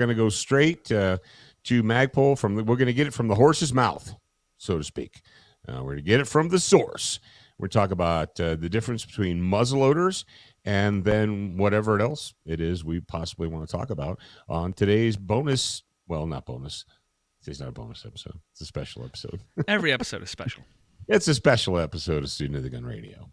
going to go straight to Magpul. We're going to get it from the horse's mouth, so to speak. We're going to get it from the source. We're talking about the difference between muzzleloaders and then whatever else it is we possibly want to talk about on today's bonus. Well, not bonus. It's not a bonus episode. It's a special episode. Every episode is special. It's a special episode of Student of the Gun Radio.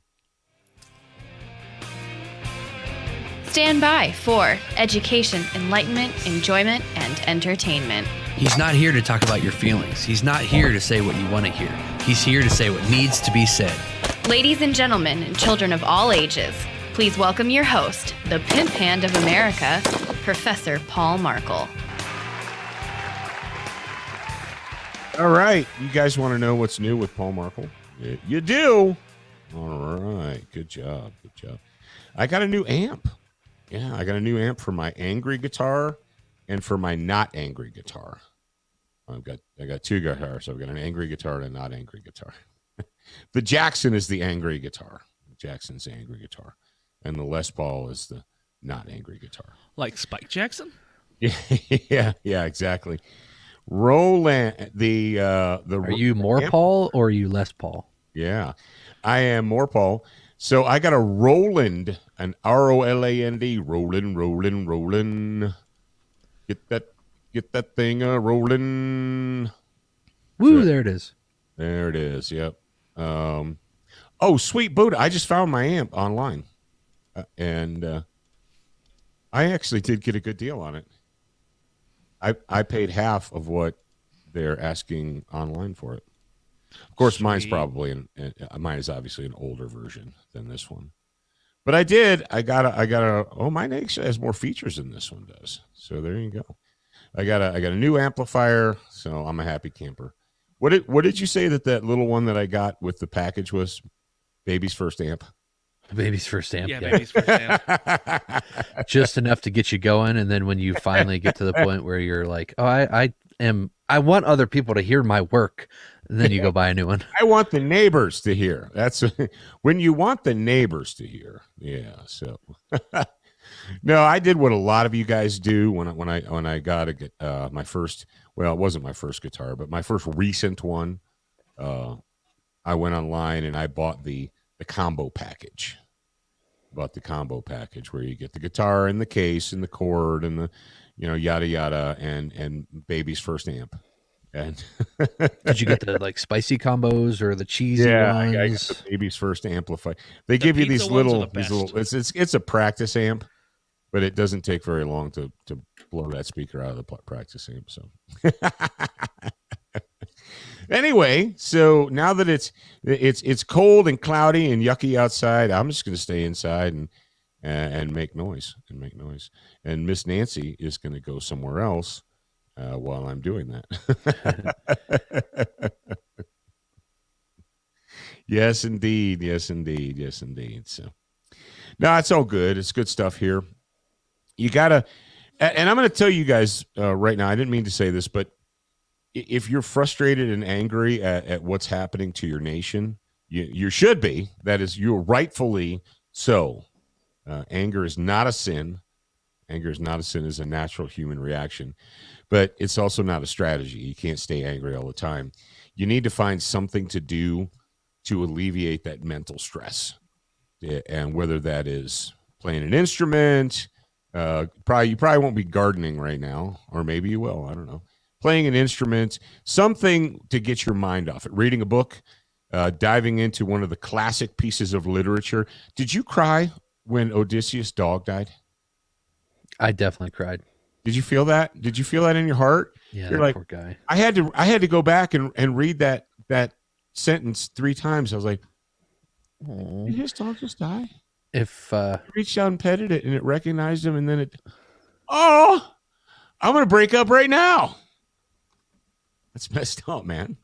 Stand by for education, enlightenment, enjoyment, and entertainment. He's not here to talk about your feelings. He's not here to say what you want to hear. He's here to say what needs to be said. Ladies and gentlemen, and children of all ages, please welcome your host, the pimp hand of America, Professor Paul Markle. All right. You guys want to know what's new with Paul Markle? You do. All right. Good job. Good job. I got a new amp. Yeah, I got a new amp for my angry guitar and for my not angry guitar. I got two guitars. I've got an angry guitar and a not angry guitar. The Jackson is the angry guitar. Jackson's the angry guitar. And the Les Paul is the not angry guitar. Like Spike Jackson? Yeah, exactly. Roland, Are you more amp? Paul or are you less Paul? Yeah, I am more Paul. So I got a Roland, an R-O-L-A-N-D, Roland. Get that thing rolling. Woo, there it is. There it is. Yep. Oh, sweet Buddha! I just found my amp online, and I actually did get a good deal on it. I paid half of what they're asking online for it. Of course, mine's probably mine is obviously an older version than this one. But I got a mine actually has more features than this one does. So there you go. I got a new amplifier, so I'm a happy camper. What did you say that little one that I got with the package was? Baby's first amp. Baby's first amp. Yeah, baby's first amp. Just enough to get you going, and then when you finally get to the point where you're like, oh, I want other people to hear my work, and then you go buy a new one. I want the neighbors to hear. That's when you want the neighbors to hear. Yeah. So, no, I did what a lot of you guys do when I got my first. Well, it wasn't my first guitar, but my first recent one. I went online and I bought the combo package. Bought the combo package where you get the guitar and the case and the cord and the, yada yada and baby's first amp. And did you get the like spicy combos or the cheesy ones? I got the baby's first amplifier. They give you these little. It's a practice amp, but it doesn't take very long to blow that speaker out of the practice amp. So. Anyway, so now that it's cold and cloudy and yucky outside, I'm just going to stay inside and make noise. And Miss Nancy is going to go somewhere else while I'm doing that. Yes, indeed. So, no, it's all good. It's good stuff here. You gotta, and I'm going to tell you guys right now. I didn't mean to say this, but. If you're frustrated and angry at what's happening to your nation, you should be. That is, you're rightfully so. Anger is not a sin. Anger is not a sin. It's a natural human reaction. But it's also not a strategy. You can't stay angry all the time. You need to find something to do to alleviate that mental stress. And whether that is playing an instrument, you probably won't be gardening right now, or maybe you will. I don't know. Playing an instrument, something to get your mind off it. Reading a book, diving into one of the classic pieces of literature. Did you cry when Odysseus' dog died? I definitely cried. Did you feel that? Did you feel that in your heart? Yeah, You're like, poor guy. I had to go back and read that sentence 3 times. I was like, did his dog just die? If I reached out and petted it and it recognized him, and then I'm gonna break up right now. That's messed up, man.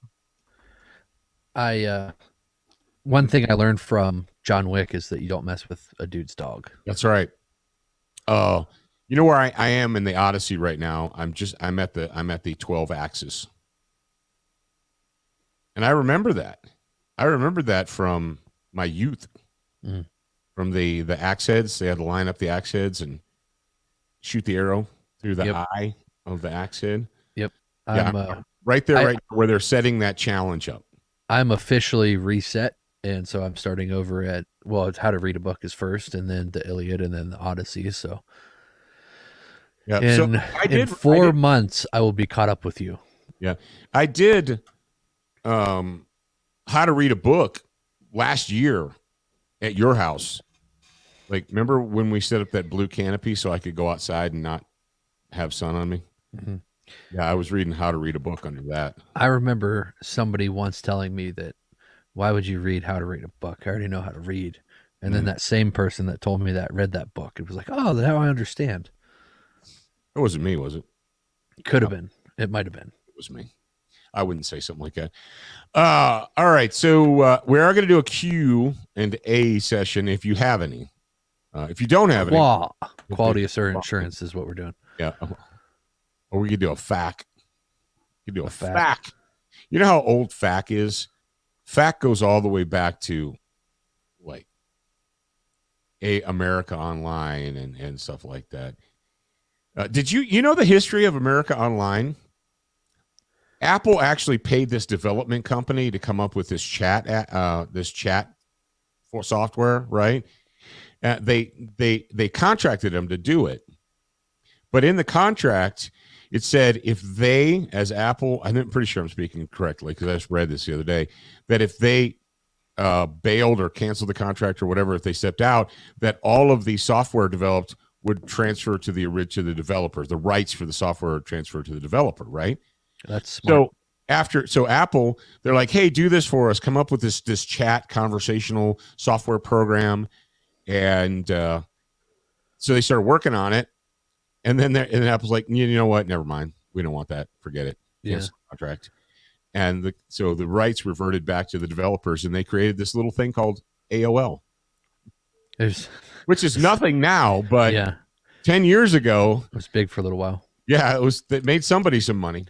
One thing I learned from John Wick is that you don't mess with a dude's dog. That's right. You know where I am in the Odyssey right now? I'm at the 12 axis. And I remember that. I remember that from my youth. Mm. From the axe heads. They had to line up the axe heads and shoot the arrow through the eye. of the axe head. Yep. Yeah, I'm right there, right where they're setting that challenge up. I'm officially reset, and so I'm starting over at it's How to Read a Book is first, and then the Iliad, and then the Odyssey. So Yeah. in 4 months, I will be caught up with you. Yeah, I did. How to Read a Book last year at your house. Like, remember when we set up that blue canopy so I could go outside and not have sun on me? Mm-hmm. Yeah, I was reading How to Read a Book under that. I remember somebody once telling me that, why would you read How to Read a Book? I already know how to read. And then that same person that told me that read that book. It was like, oh, now I understand. It wasn't me, was it? Could have been. It might have been. It was me. I wouldn't say something like that. All right, so we are going to do a Q&A session if you have any. If you don't have any. Quality assurance is what we're doing. Yeah. Or we could do a FAQ. You could do a FAQ. You know how old FAQ is? FAQ goes all the way back to like America Online and stuff like that. Did you know the history of America Online? Apple actually paid this development company to come up with this chat for software, right? They contracted them to do it, but in the contract it said if they, as Apple, I'm pretty sure I'm speaking correctly because I just read this the other day, that if they bailed or canceled the contract or whatever, if they stepped out, that all of the software developed would transfer to the developer. The rights for the software would transfer to the developer, right? That's smart. So Apple, they're like, hey, do this for us. Come up with this chat conversational software program. And so they started working on it. And then Apple's like, you know what? Never mind. We don't want that. Forget it. Cancel the contract. And so the rights reverted back to the developers, and they created this little thing called AOL, which is nothing now, but 10 years ago, it was big for a little while. Yeah, it made somebody some money.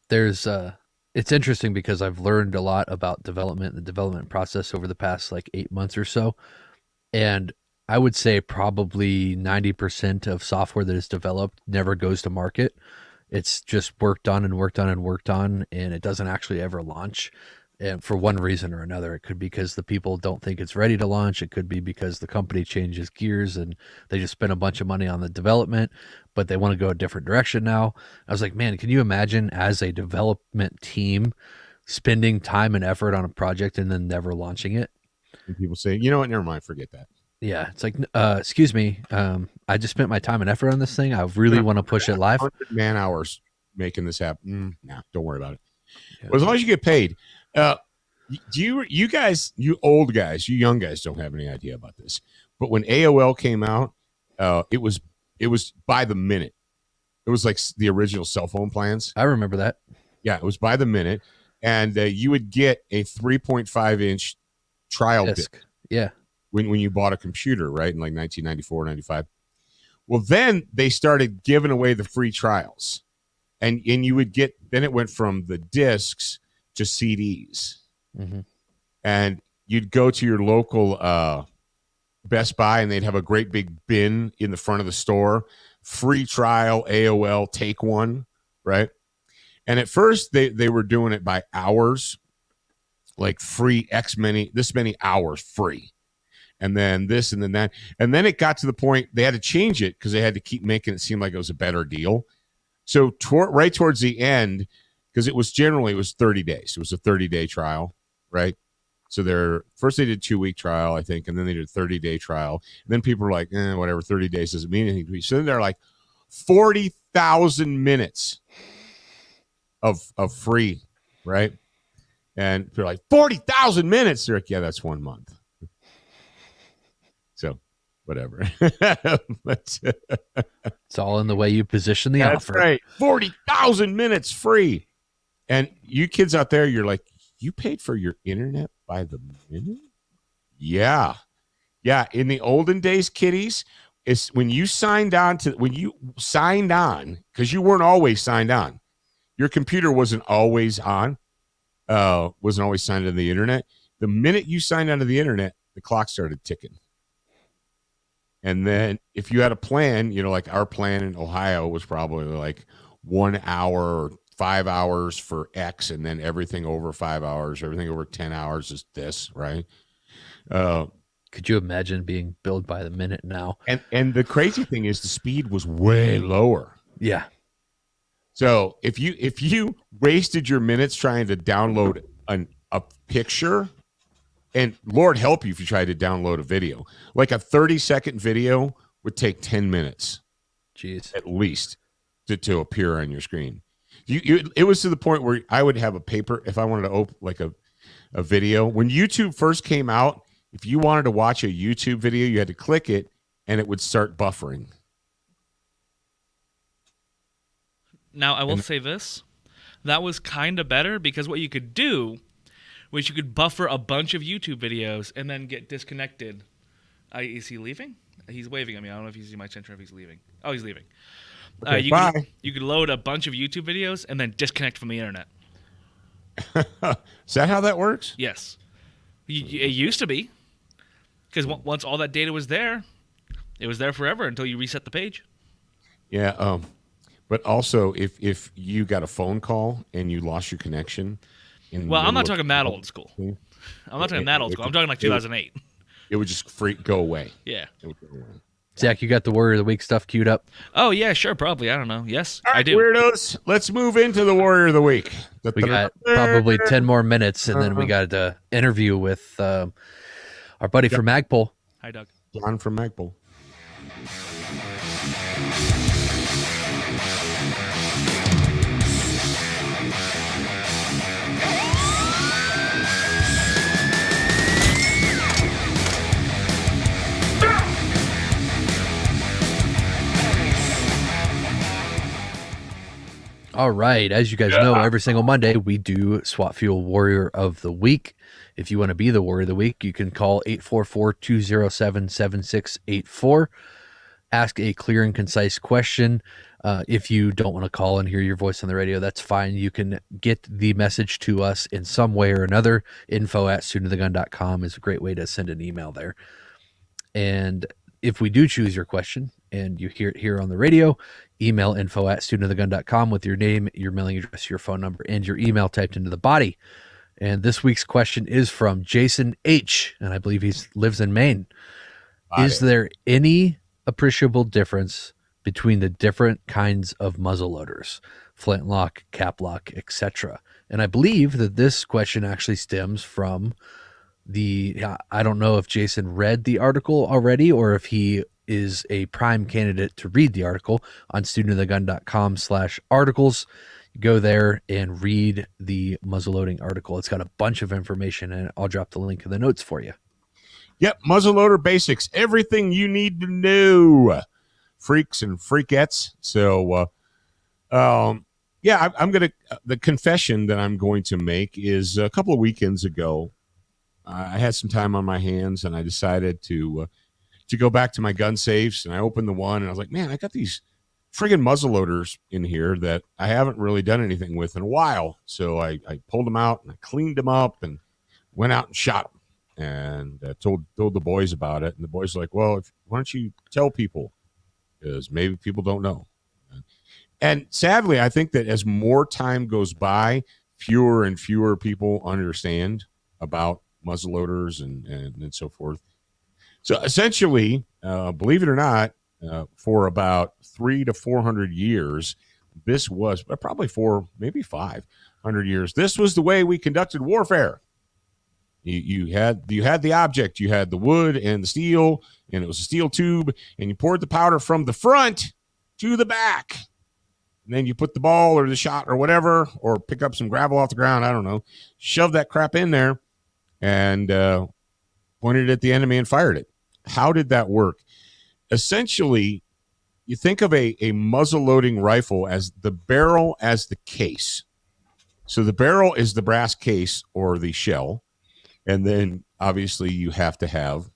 It's interesting because I've learned a lot about development and the development process over the past 8 months or so. And I would say probably 90% of software that is developed never goes to market. It's just worked on and worked on and worked on, and it doesn't actually ever launch. And for one reason or another, it could be because the people don't think it's ready to launch. It could be because the company changes gears and they just spend a bunch of money on the development, but they want to go a different direction now. I was like, man, can you imagine as a development team spending time and effort on a project and then never launching it? And people say, you know what, never mind, forget that. Yeah, it's like, excuse me, I just spent my time and effort on this thing. I really want to push it live. 100 man hours making this happen. Nah, don't worry about it. Yeah. Well, as long as you get paid. You guys, you old guys, you young guys don't have any idea about this. But when AOL came out, it was by the minute. It was like the original cell phone plans. I remember that. Yeah, it was by the minute. And you would get a 3.5-inch trial disc. Yeah. When you bought a computer, right, in like 1994, 95. Well, then they started giving away the free trials. And you would get, then it went from the discs to CDs. Mm-hmm. And you'd go to your local Best Buy, and they'd have a great big bin in the front of the store. Free trial, AOL, take one, right? And at first, they were doing it by hours, like free this many hours free. And then this and then that. And then it got to the point they had to change it because they had to keep making it seem like it was a better deal. So right towards the end, because it was 30 days. It was a 30-day trial, right? So first they did 2-week trial, I think, and then they did a 30-day trial. And then people were like, whatever, 30 days doesn't mean anything to me. So then they're like 40,000 minutes of free, right? And they're like, 40,000 minutes. They're like, yeah, that's 1 month. So whatever. But, it's all in the way you position the offer. That's right. 40,000 minutes free. And you kids out there, you're like, you paid for your internet by the minute? Yeah. Yeah. In the olden days, kiddies, it's when you signed on, because you weren't always signed on. Your computer wasn't always on, wasn't always signed on the internet. The minute you signed onto the internet, the clock started ticking. And then if you had a plan, like our plan in Ohio was probably like 1 hour or 5 hours for X, and then everything over 5 hours, everything over 10 hours is this, right? Could you imagine being billed by the minute now? And the crazy thing is the speed was way lower. Yeah. So if you wasted your minutes trying to download a picture, and Lord help you if you tried to download a video, like a 30-second video would take 10 minutes. Jeez. At least to appear on your screen. It was to the point where I would have a paper if I wanted to open like a video. When YouTube first came out, if you wanted to watch a YouTube video, you had to click it and it would start buffering. Now, I will say this. That was kind of better because what you could do was you could buffer a bunch of YouTube videos and then get disconnected. Is he leaving? He's waving at me. I don't know if he's in my attention or if he's leaving. Oh, he's leaving. Okay, bye. You could load a bunch of YouTube videos and then disconnect from the internet. Is that how that works? Yes. It used to be. Because once all that data was there, it was there forever until you reset the page. Yeah. But also, if you got a phone call and you lost your connection. Well, I'm not talking that old school. I'm not talking that old school. I'm talking like 2008. It would just go away. Yeah. It would go away. Zach, you got the Warrior of the Week stuff queued up? Oh, yeah, sure, probably. I don't know. Yes, All right, I do. weirdos, let's move into the Warrior of the Week. We got probably 10 more minutes, and then we got an interview with our buddy from Magpul. Hi, Doug. John from Magpul. All right. As you guys know, every single Monday we do SWAT Fuel Warrior of the Week. If you want to be the Warrior of the Week, you can call 844-207-7684. Ask a clear and concise question. If you don't want to call and hear your voice on the radio, that's fine. You can get the message to us in some way or another. info@studentofthegun.com is a great way to send an email there. And if we do choose your question and you hear it here on the radio, email info@studentofthegun.com with your name, your mailing address, your phone number, and your email typed into the body. And this week's question is from Jason H., and I believe he lives in Maine. Is there any appreciable difference between the different kinds of muzzleloaders, flintlock, caplock, etc.? And I believe that this question actually stems from I don't know if Jason read the article already or if he is a prime candidate to read the article on studentofthegun.com/articles. Go there and read the muzzleloading article. It's got a bunch of information, and I'll drop the link in the notes for you. Yep, muzzleloader basics, everything you need to know, freaks and freakettes. So, I'm gonna. The confession that I'm going to make is a couple of weekends ago, I had some time on my hands, and I decided to go back to my gun safes, and I opened the one, and I was like, man, I got these friggin' muzzleloaders in here that I haven't really done anything with in a while. So I pulled them out and I cleaned them up and went out and shot them and told the boys about it. And the boys were like, well, why don't you tell people? Because maybe people don't know. And sadly, I think that as more time goes by, fewer and fewer people understand about muzzleloaders and so forth. So essentially, believe it or not, for about 300 to 400 years, this was probably maybe 500 years. This was the way we conducted warfare. You had the object, you had the wood and the steel, and it was a steel tube, and you poured the powder from the front to the back. And then you put the ball or the shot or whatever, or pick up some gravel off the ground, I don't know, shove that crap in there and pointed it at the enemy and fired it. How did that work? Essentially, you think of a muzzle-loading rifle as the barrel as the case. So the barrel is the brass case or the shell, and then obviously you have to have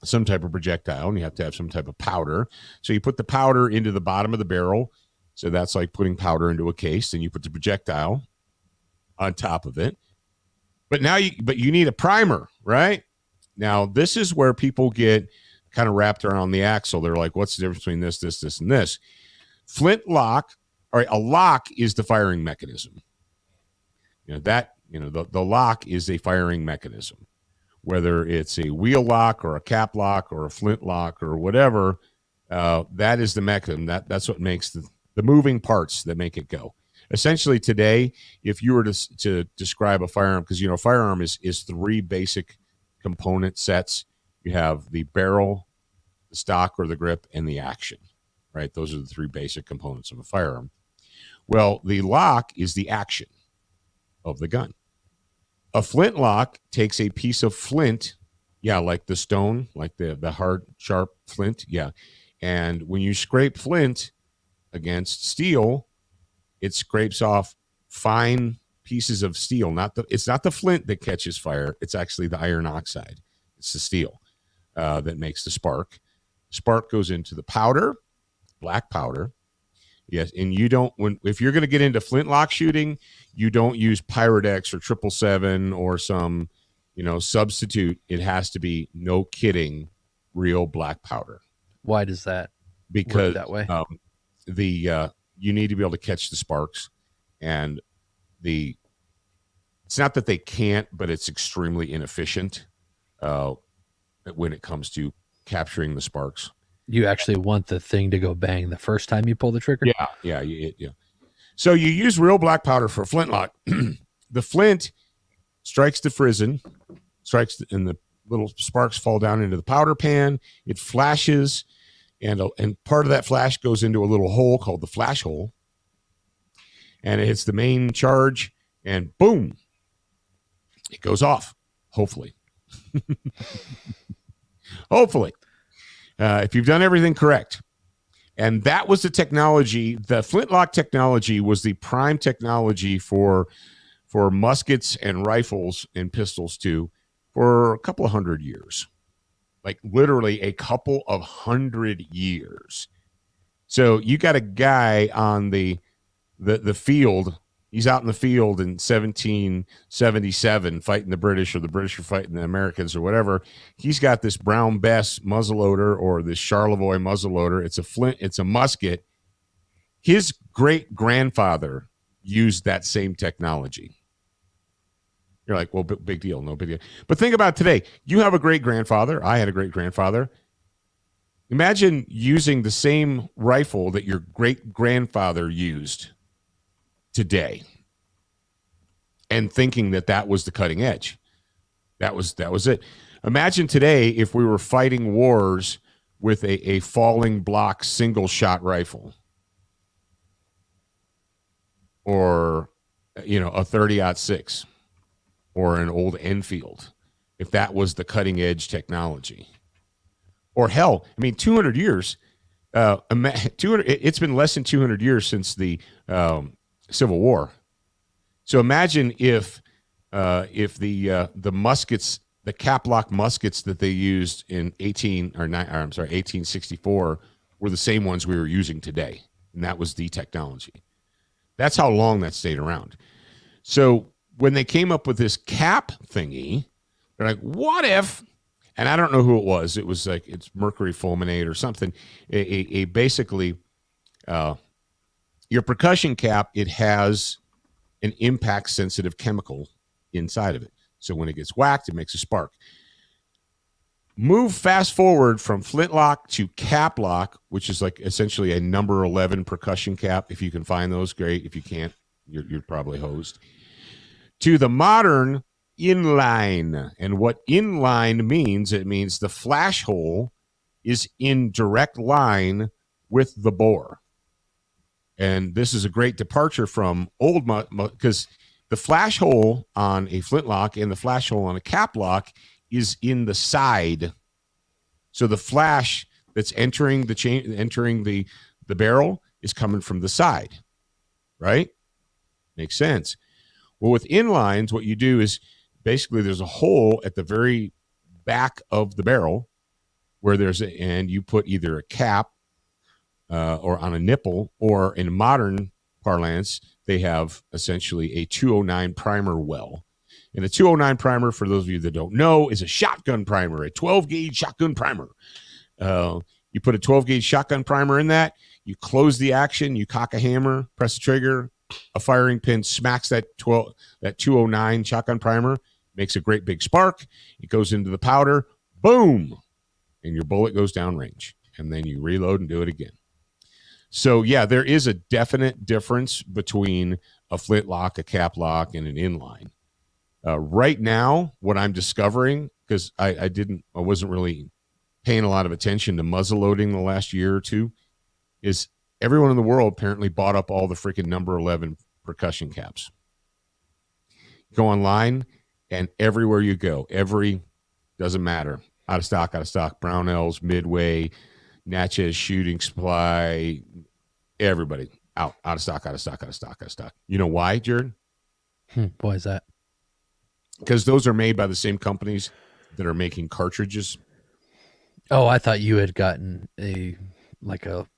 some type of projectile, and you have to have some type of powder. So you put the powder into the bottom of the barrel. So that's like putting powder into a case, and you put the projectile on top of it. But you need a primer, right? Now, this is where people get kind of wrapped around the axle. They're like, what's the difference between this, and this? Flintlock All right, a lock is the firing mechanism. The lock is a firing mechanism. Whether it's a wheel lock or a cap lock or a flint lock or whatever, that is the mechanism. That's what makes the moving parts that make it go. Essentially, today, if you were to describe a firearm, because a firearm is three basic component sets. You have the barrel, the stock or the grip, and the action. Right? Those are the three basic components of a firearm. Well, the lock is the action of the gun. A flint lock takes a piece of flint, like the stone, like the hard, sharp flint, and when you scrape flint against steel, it scrapes off fine pieces of steel. It's not the flint that catches fire. It's actually the iron oxide. It's the steel that makes the spark. Spark goes into the powder, black powder. Yes, and if you're going to get into flintlock shooting, you don't use Pyrodex or 777 or some, substitute. It has to be, no kidding, real black powder. Why does that because work that way? You need to be able to catch the sparks, and it's not that they can't, but it's extremely inefficient when it comes to capturing the sparks. You actually want the thing to go bang the first time you pull the trigger? Yeah. So you use real black powder for a flintlock. The flint strikes the frizzen, and the little sparks fall down into the powder pan. It flashes, and part of that flash goes into a little hole called the flash hole, and it hits the main charge, and boom, it goes off. Hopefully. If you've done everything correct. And that was the technology. The flintlock technology was the prime technology for muskets and rifles and pistols too for a couple of 100 years. Like literally a couple of 100 years. So you got a guy on the field. He's out in the field in 1777 fighting the British, or the British are fighting the Americans or whatever. He's got this Brown Bess muzzleloader or this Charlevoix muzzleloader. It's a flint. It's a musket. His great-grandfather used that same technology. You're like, well, big deal. No big deal. But think about today. You have a great-grandfather. I had a great-grandfather. Imagine using the same rifle that your great-grandfather used today and thinking that was the cutting edge. That was it. Imagine today if we were fighting wars with a falling block single shot rifle, or a 30-06 or an old Enfield, if that was the cutting edge technology. Or hell, 200 years, it's been less than 200 years since the Civil War. So imagine if the muskets, the caplock muskets that they used in 1864 were the same ones we were using today, and that was the technology. That's how long that stayed around. So when they came up with this cap thingy, they're like, what if? And I don't know who it was. It was like it's mercury fulminate or something. Basically. Your percussion cap, it has an impact-sensitive chemical inside of it. So when it gets whacked, it makes a spark. Move fast forward from flintlock to cap lock, which is like essentially a number 11 percussion cap. If you can find those, great. If you can't, you're probably hosed. To the modern inline. And what inline means, it means the flash hole is in direct line with the bore. And this is a great departure from old, because the flash hole on a flintlock and the flash hole on a cap lock is in the side. So the flash that's entering the barrel is coming from the side, right? Makes sense. Well, with inlines, what you do is basically there's a hole at the very back of the barrel where and you put either a cap or on a nipple, or in modern parlance, they have essentially a 209 primer well. And a 209 primer, for those of you that don't know, is a shotgun primer, a 12-gauge shotgun primer. You put a 12-gauge shotgun primer in that, You close the action, you cock a hammer, press the trigger, a firing pin smacks that 209 shotgun primer, makes a great big spark. It goes into the powder, boom, and your bullet goes downrange. And then you reload and do it again. So, yeah, there is a definite difference between a flintlock, a cap lock, and an inline. Right now, what I'm discovering, because I wasn't really paying a lot of attention to muzzle loading the last year or two, is everyone in the world apparently bought up all the freaking number 11 percussion caps. Go online, and everywhere you go, doesn't matter, out of stock, Brownells, Midway, Natchez, Shooting Supply, everybody out of stock. You know why, Jared? Why is that? Because those are made by the same companies that are making cartridges. Oh, I thought you had gotten a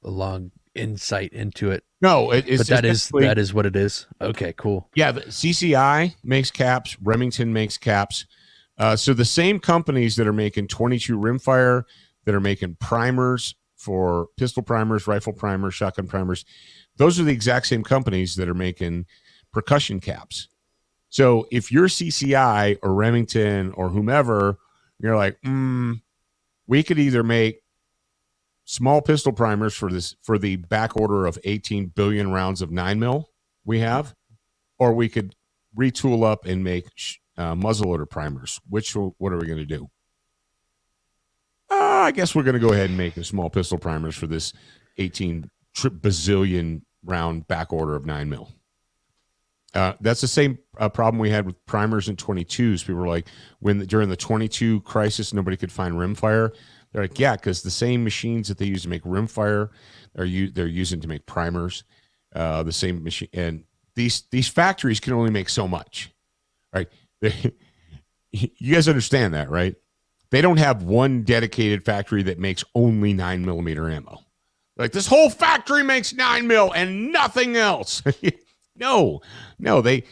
long insight into it. No, it's that is what it is. Okay, cool. Yeah, the CCI makes caps. Remington makes caps. So the same companies that are making 22 rimfire, that are making primers for pistol primers, rifle primers, shotgun primers, those are the exact same companies that are making percussion caps. So if you're CCI or Remington or whomever, you're like, we could either make small pistol primers for the back order of 18 billion rounds of 9mm we have, or we could retool up and make muzzleloader primers. What are we going to do? I guess we're going to go ahead and make the small pistol primers for this 18 bazillion round back order of 9mm. That's the same problem we had with primers and 22s. People were like, during the 22 crisis, nobody could find rimfire. They're like, yeah, because the same machines that they use to make rimfire they're using to make primers. The same machine, and these factories can only make so much. Right? You guys understand that, right? They don't have one dedicated factory that makes only 9mm ammo. Like, this whole factory makes 9mm and nothing else. No, they,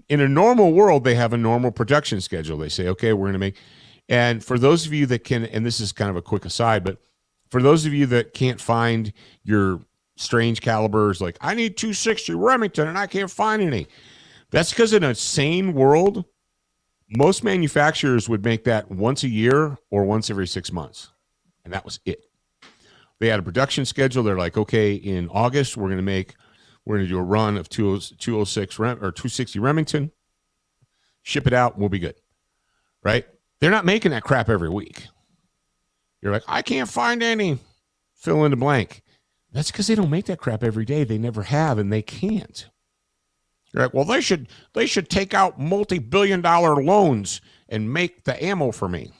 in a normal world, they have a normal production schedule. They say, okay, we're going to make, and for those of you that can, and this is kind of a quick aside, but for those of you that can't find your strange calibers, like, I need 260 Remington and I can't find any. That's because in a sane world, most manufacturers would make that once a year or once every 6 months. And that was it. They had a production schedule. They're like, okay, in August, we're going to do a run of 206 or 260 Remington, ship it out, and we'll be good. Right? They're not making that crap every week. You're like, I can't find any. Fill in the blank. That's because they don't make that crap every day. They never have, and they can't. You're like, well, they should take out multi-billion-dollar loans and make the ammo for me.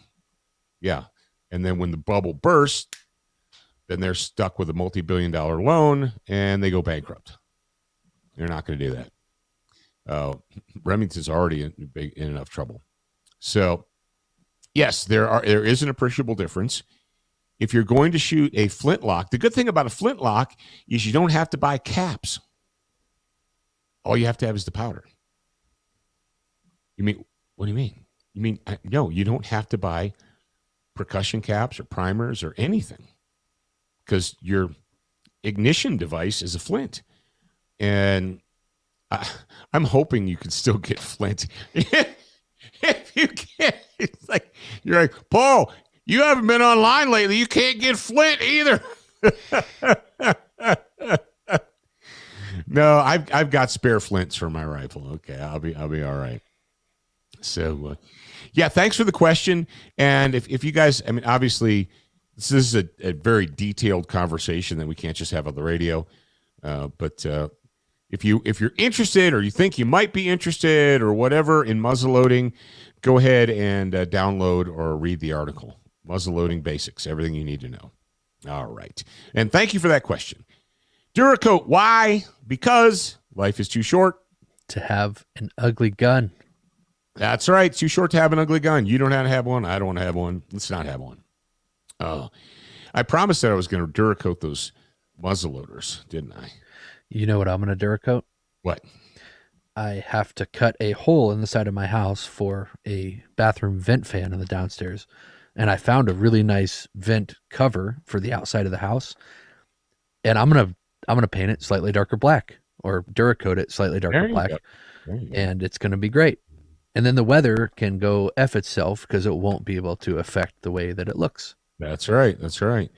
Yeah. And then when the bubble bursts, then they're stuck with a multi-billion-dollar loan, and they go bankrupt. They're not going to do that. Remington's already in enough trouble. So, yes, there is an appreciable difference. If you're going to shoot a flintlock, the good thing about a flintlock is you don't have to buy caps. All you have to have is the powder. You mean, what do you mean? You mean, no, you don't have to buy percussion caps or primers or anything, because your ignition device is a flint. And I'm hoping you can still get flint. If you can't, it's like, you're like, Paul, you haven't been online lately. You can't get flint either. No, I've got spare flints for my rifle. Okay, I'll be all right. So, yeah, thanks for the question. And if you guys, I mean, obviously, this is a very detailed conversation that we can't just have on the radio. But if you're interested, or you think you might be interested, or whatever, in muzzleloading, go ahead and download or read the article. Muzzleloading Basics, everything you need to know. All right. And thank you for that question. Duracoat, why? Because life is too short to have an ugly gun. That's right. It's too short to have an ugly gun. You don't want to have one. I don't want to have one. Let's not have one. I promised that I was going to Duracoat those muzzleloaders, didn't I? You know what I'm going to Duracoat? What? I have to cut a hole in the side of my house for a bathroom vent fan in the downstairs. And I found a really nice vent cover for the outside of the house. And I'm going to I'm going to paint it slightly darker black or Duracoat it slightly There darker you black, go. There you go. and it's going to be great. And then the weather can go F itself because it won't be able to affect the way that it looks. That's right. That's right.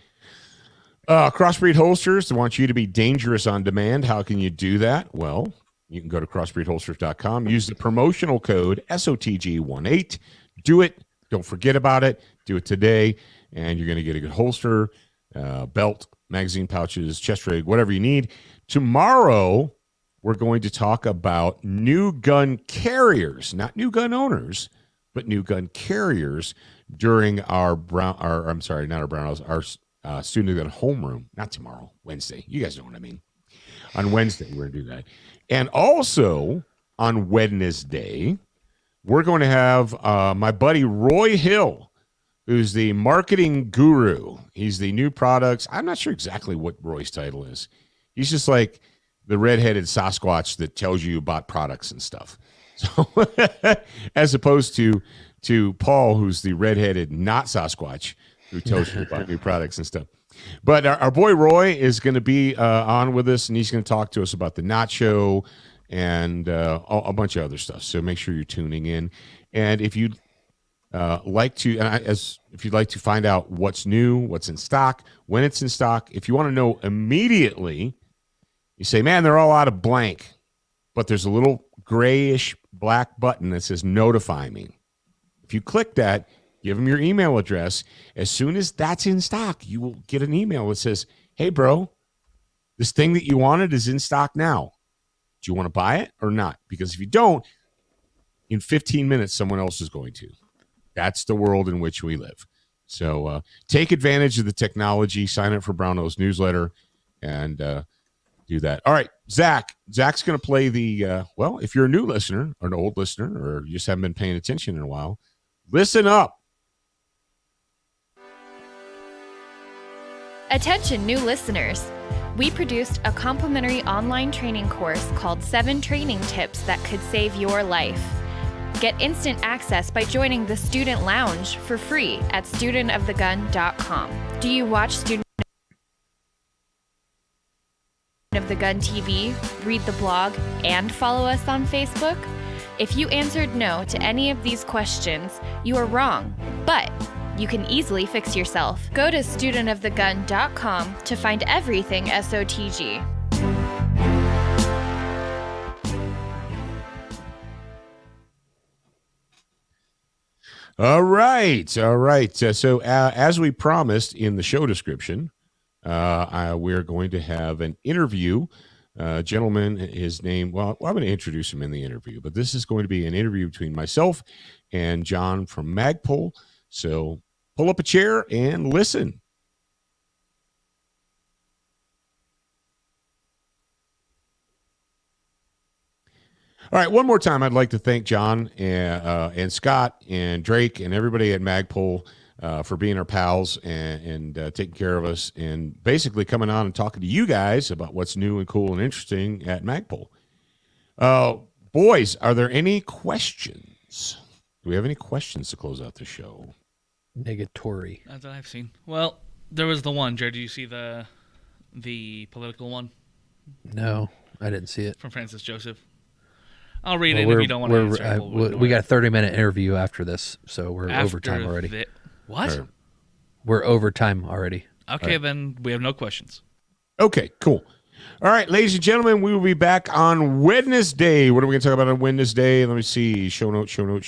CrossBreed Holsters, they want you to be dangerous on demand. How can you do that? Well, you can go to crossbreedholsters.com, use the promotional code SOTG18. Do it. Don't forget about it. Do it today, and you're going to get a good holster, belt, magazine pouches, chest rig, whatever you need. Tomorrow, we're going to talk about new gun carriers, not new gun owners, but new gun carriers during our student gun homeroom. Not tomorrow, Wednesday. You guys know what I mean. On Wednesday, we're going to do that. And also on Wednesday, we're going to have my buddy Roy Hill, who's the marketing guru. He's the new products. I'm not sure exactly what Roy's title is. He's just like the redheaded Sasquatch that tells you about products and stuff. So as opposed to Paul, who's the redheaded not Sasquatch, who tells you about new products and stuff. But our boy Roy is going to be on with us, and he's going to talk to us about the Knot Show and a bunch of other stuff. So make sure you're tuning in. And if you'd like to find out what's new, what's in stock, when it's in stock, if you want to know immediately, you say, man, they're all out of blank, but there's a little grayish black button that says notify me. If you click that, give them your email address. As soon as that's in stock, you will get an email that says, hey, bro, this thing that you wanted is in stock now. Do you want to buy it or not? Because if you don't, in 15 minutes, someone else is going to. That's the world in which we live. So take advantage of the technology, sign up for Brownells newsletter, and do that. All right, Zach's going to play the, if you're a new listener or an old listener or you just haven't been paying attention in a while, listen up. Attention, new listeners. We produced a complimentary online training course called 7 Training Tips That Could Save Your Life. Get instant access by joining the Student Lounge for free at studentofthegun.com. Do you watch Student of the Gun TV, read the blog, and follow us on Facebook? If you answered no to any of these questions, you are wrong, but you can easily fix yourself. Go to studentofthegun.com to find everything SOTG. All right. So as we promised in the show description, we're going to have an interview. Gentleman, his name, I'm going to introduce him in the interview, but this is going to be an interview between myself and John from Magpul. So pull up a chair and listen. All right, one more time, I'd like to thank John and Scott and Drake and everybody at Magpul for being our pals and taking care of us and basically coming on and talking to you guys about what's new and cool and interesting at Magpul. Boys, are there any questions? Do we have any questions to close out the show? Negatory. That's what I've seen. Well, there was the one. Jared, did you see the political one? No, I didn't see it. From Francis Joseph. I'll read it if you don't want to answer. We got a 30-minute interview after this, so we're overtime already. What? We're overtime already. Okay, right. Then we have no questions. Okay, cool. All right, ladies and gentlemen, we will be back on Wednesday. What are we going to talk about on Wednesday? Let me see. Show notes. We're going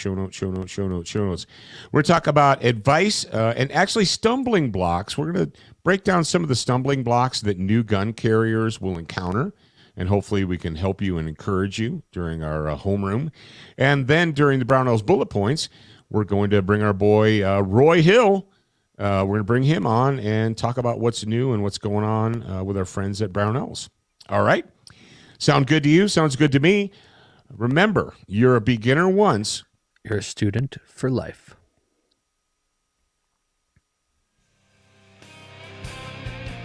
to talk about advice and actually stumbling blocks. We're going to break down some of the stumbling blocks that new gun carriers will encounter. And hopefully we can help you and encourage you during our homeroom. And then during the Brownells Bullet Points, we're going to bring our boy Roy Hill. We're going to bring him on and talk about what's new and what's going on with our friends at Brownells. All right? Sound good to you? Sounds good to me. Remember, you're a beginner once. You're a student for life.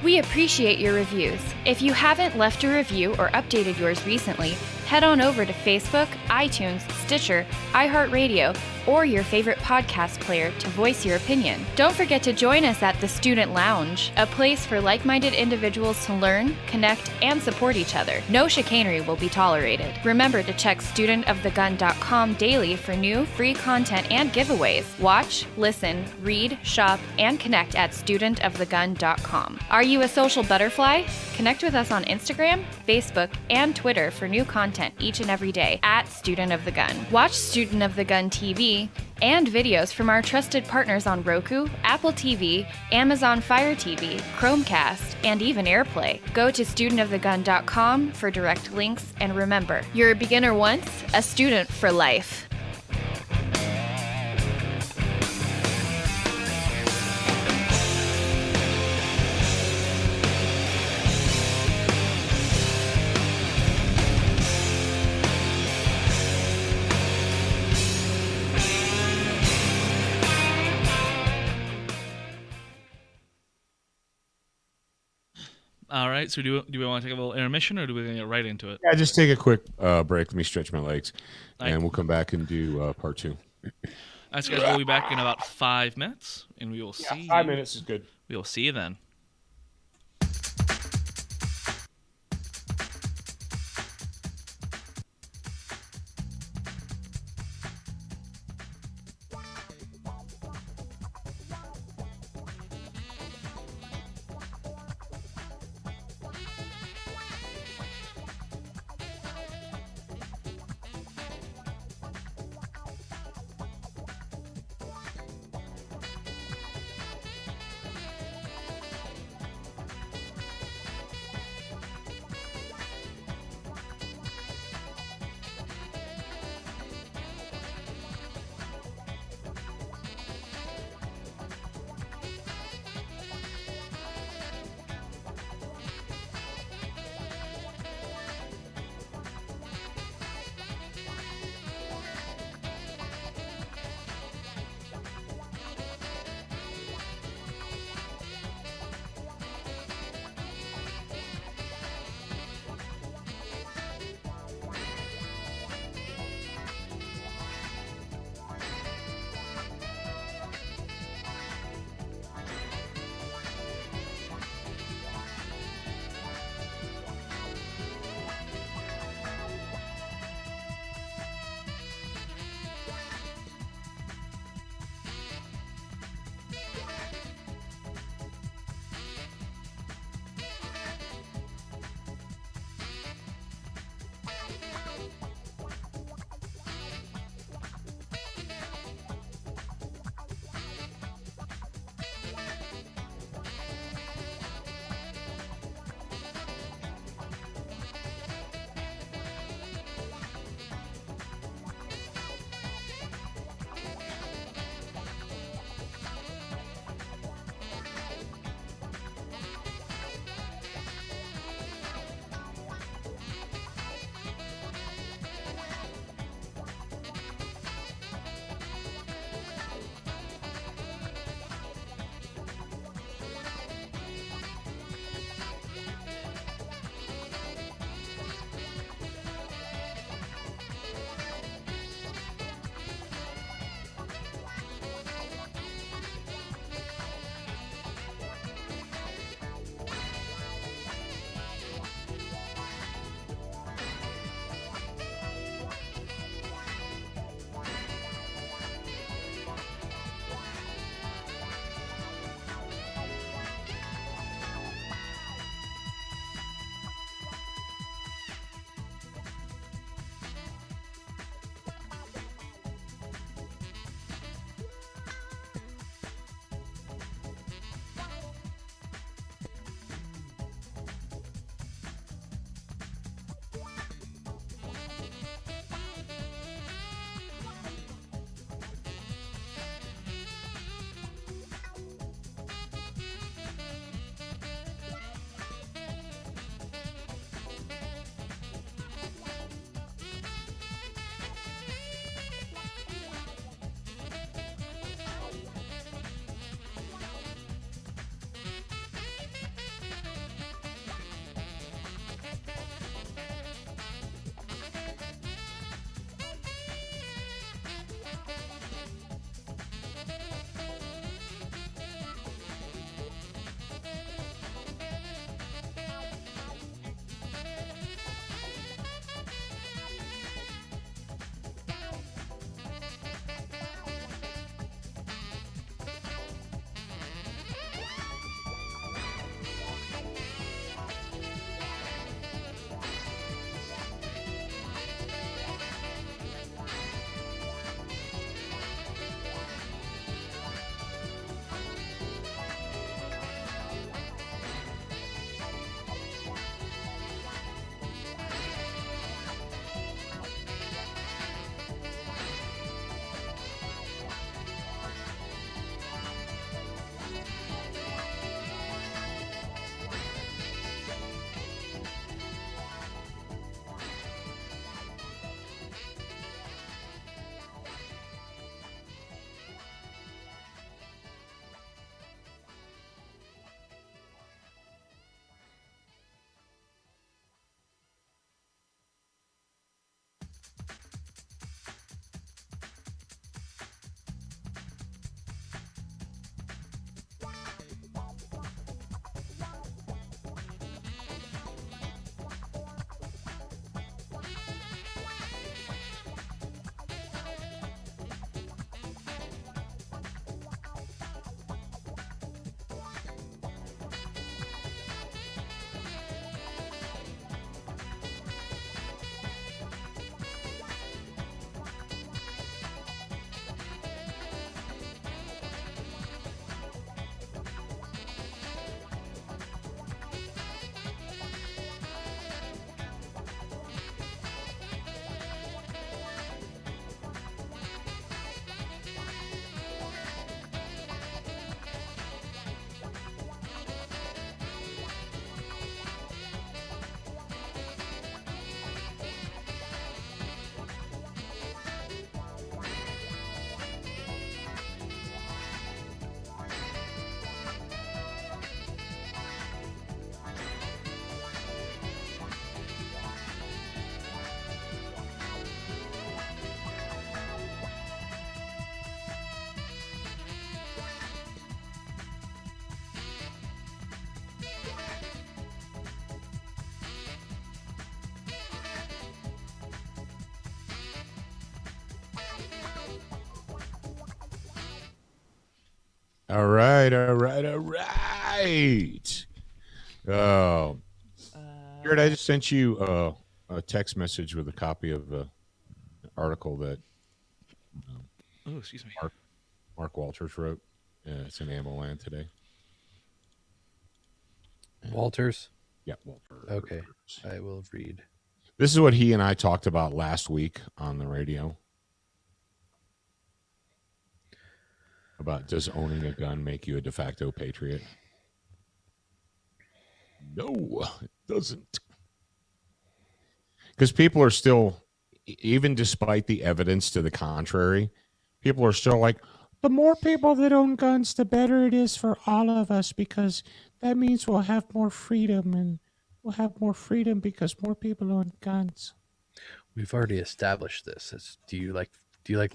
We appreciate your reviews. If you haven't left a review or updated yours recently, head on over to Facebook, iTunes, Stitcher, iHeartRadio, or your favorite podcast player to voice your opinion. Don't forget to join us at the Student Lounge, a place for like-minded individuals to learn, connect, and support each other. No chicanery will be tolerated. Remember to check studentofthegun.com daily for new, free content and giveaways. Watch, listen, read, shop, and connect at studentofthegun.com. Are you a social butterfly? Connect with us on Instagram, Facebook, and Twitter for new content each and every day at Student of the Gun. Watch Student of the Gun TV and videos from our trusted partners on Roku, Apple TV, Amazon Fire TV, Chromecast, and even AirPlay. Go to studentofthegun.com for direct links, and remember, you're a beginner once, a student for life. All right. So do we want to take a little intermission, or do we get right into it? Yeah, just take a quick break. Let me stretch my legs, All right. and we'll come back and do part 2. All right, so guys, we'll be back in about 5 minutes, and we will see. 5 minutes is good. We will see you then. All right. Oh, Jared, I just sent you a text message with a copy of the article that Oh, excuse me. Mark Walters wrote. It's in Ammo Land today. Walters? Yeah, Walters. Okay, I will read. This is what he and I talked about last week on the radio. About, does owning a gun make you a de facto patriot? No, it doesn't. Because people are still, even despite the evidence to the contrary, people are still like, the more people that own guns, the better it is for all of us, because that means we'll have more freedom, and we'll have more freedom because more people own guns. We've already established this. Do you like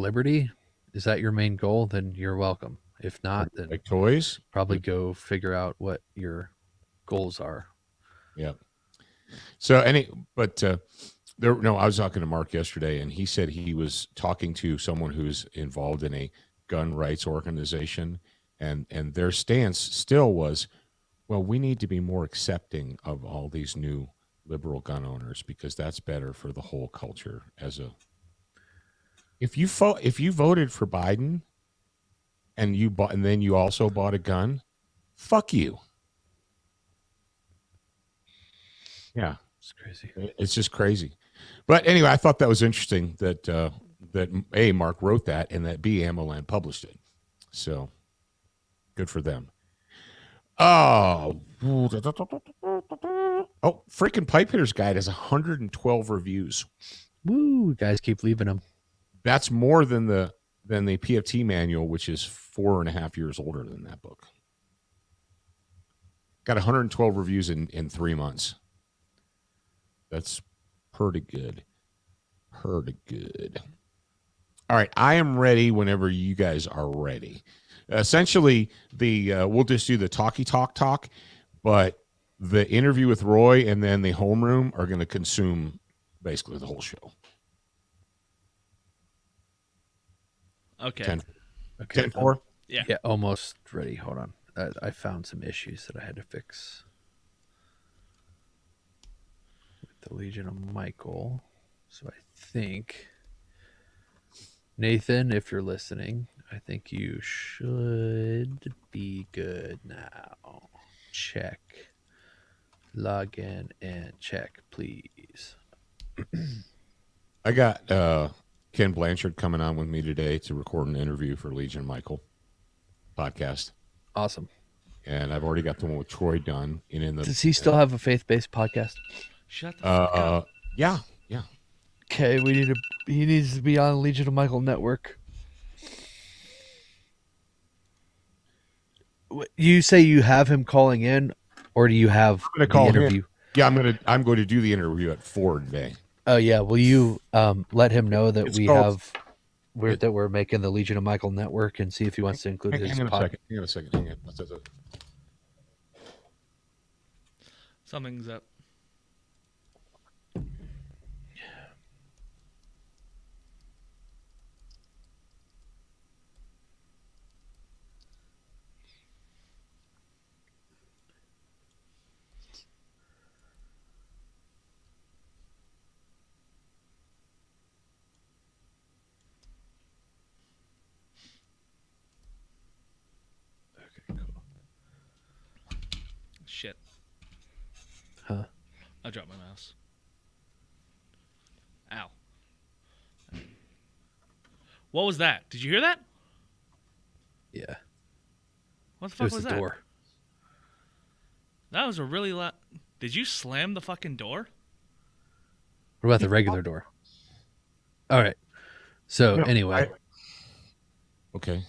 liberty? Is that your main goal? Then you're welcome. If not, then like toys, probably go figure out what your goals are. Yeah. So I was talking to Mark yesterday, and he said he was talking to someone who's involved in a gun rights organization, and their stance still was, well, we need to be more accepting of all these new liberal gun owners because that's better for the whole culture. If you voted for Biden and then you also bought a gun, fuck you. Yeah, it's crazy. It's just crazy. But anyway, I thought that was interesting that A, Mark wrote that, and that B, AmmoLand published it. So good for them. Oh, freaking Pipe Hitter's Guide has 112 reviews. Woo! Guys, keep leaving them. That's more than the PFT manual, which is 4.5 years older than that book. Got 112 reviews in 3 months. That's pretty good. Pretty good. All right, I am ready whenever you guys are ready. Essentially, we'll just do the talk, but the interview with Roy and then the homeroom are going to consume basically the whole show. Okay. 10-4? Yeah. Yeah, almost ready. Hold on. I found some issues that I had to fix with the Legion of Michael. So I think, Nathan, if you're listening, I think you should be good now. Check. Log in and check, please. I got Ken Blanchard coming on with me today to record an interview for Legion of Michael podcast. Awesome. And I've already got the one with Troy done. Does he still have a faith-based podcast? Shut the fuck up. Yeah. Okay, he needs to be on Legion of Michael Network. You say you have him calling in, or do you have I'm gonna call the interview? him. Yeah, I'm going to do the interview at 4 today. Oh yeah, will you let him know that we're making the Legion of Michael Network and see if he wants to include his podcast? Hang on a second. Something's up. Shit. Huh? I dropped my mouse. Ow. What was that? Did you hear that? Yeah. What the fuck was the that? door. That was a really loud... Did you slam the fucking door? What about the regular door? All right. So anyway. Okay.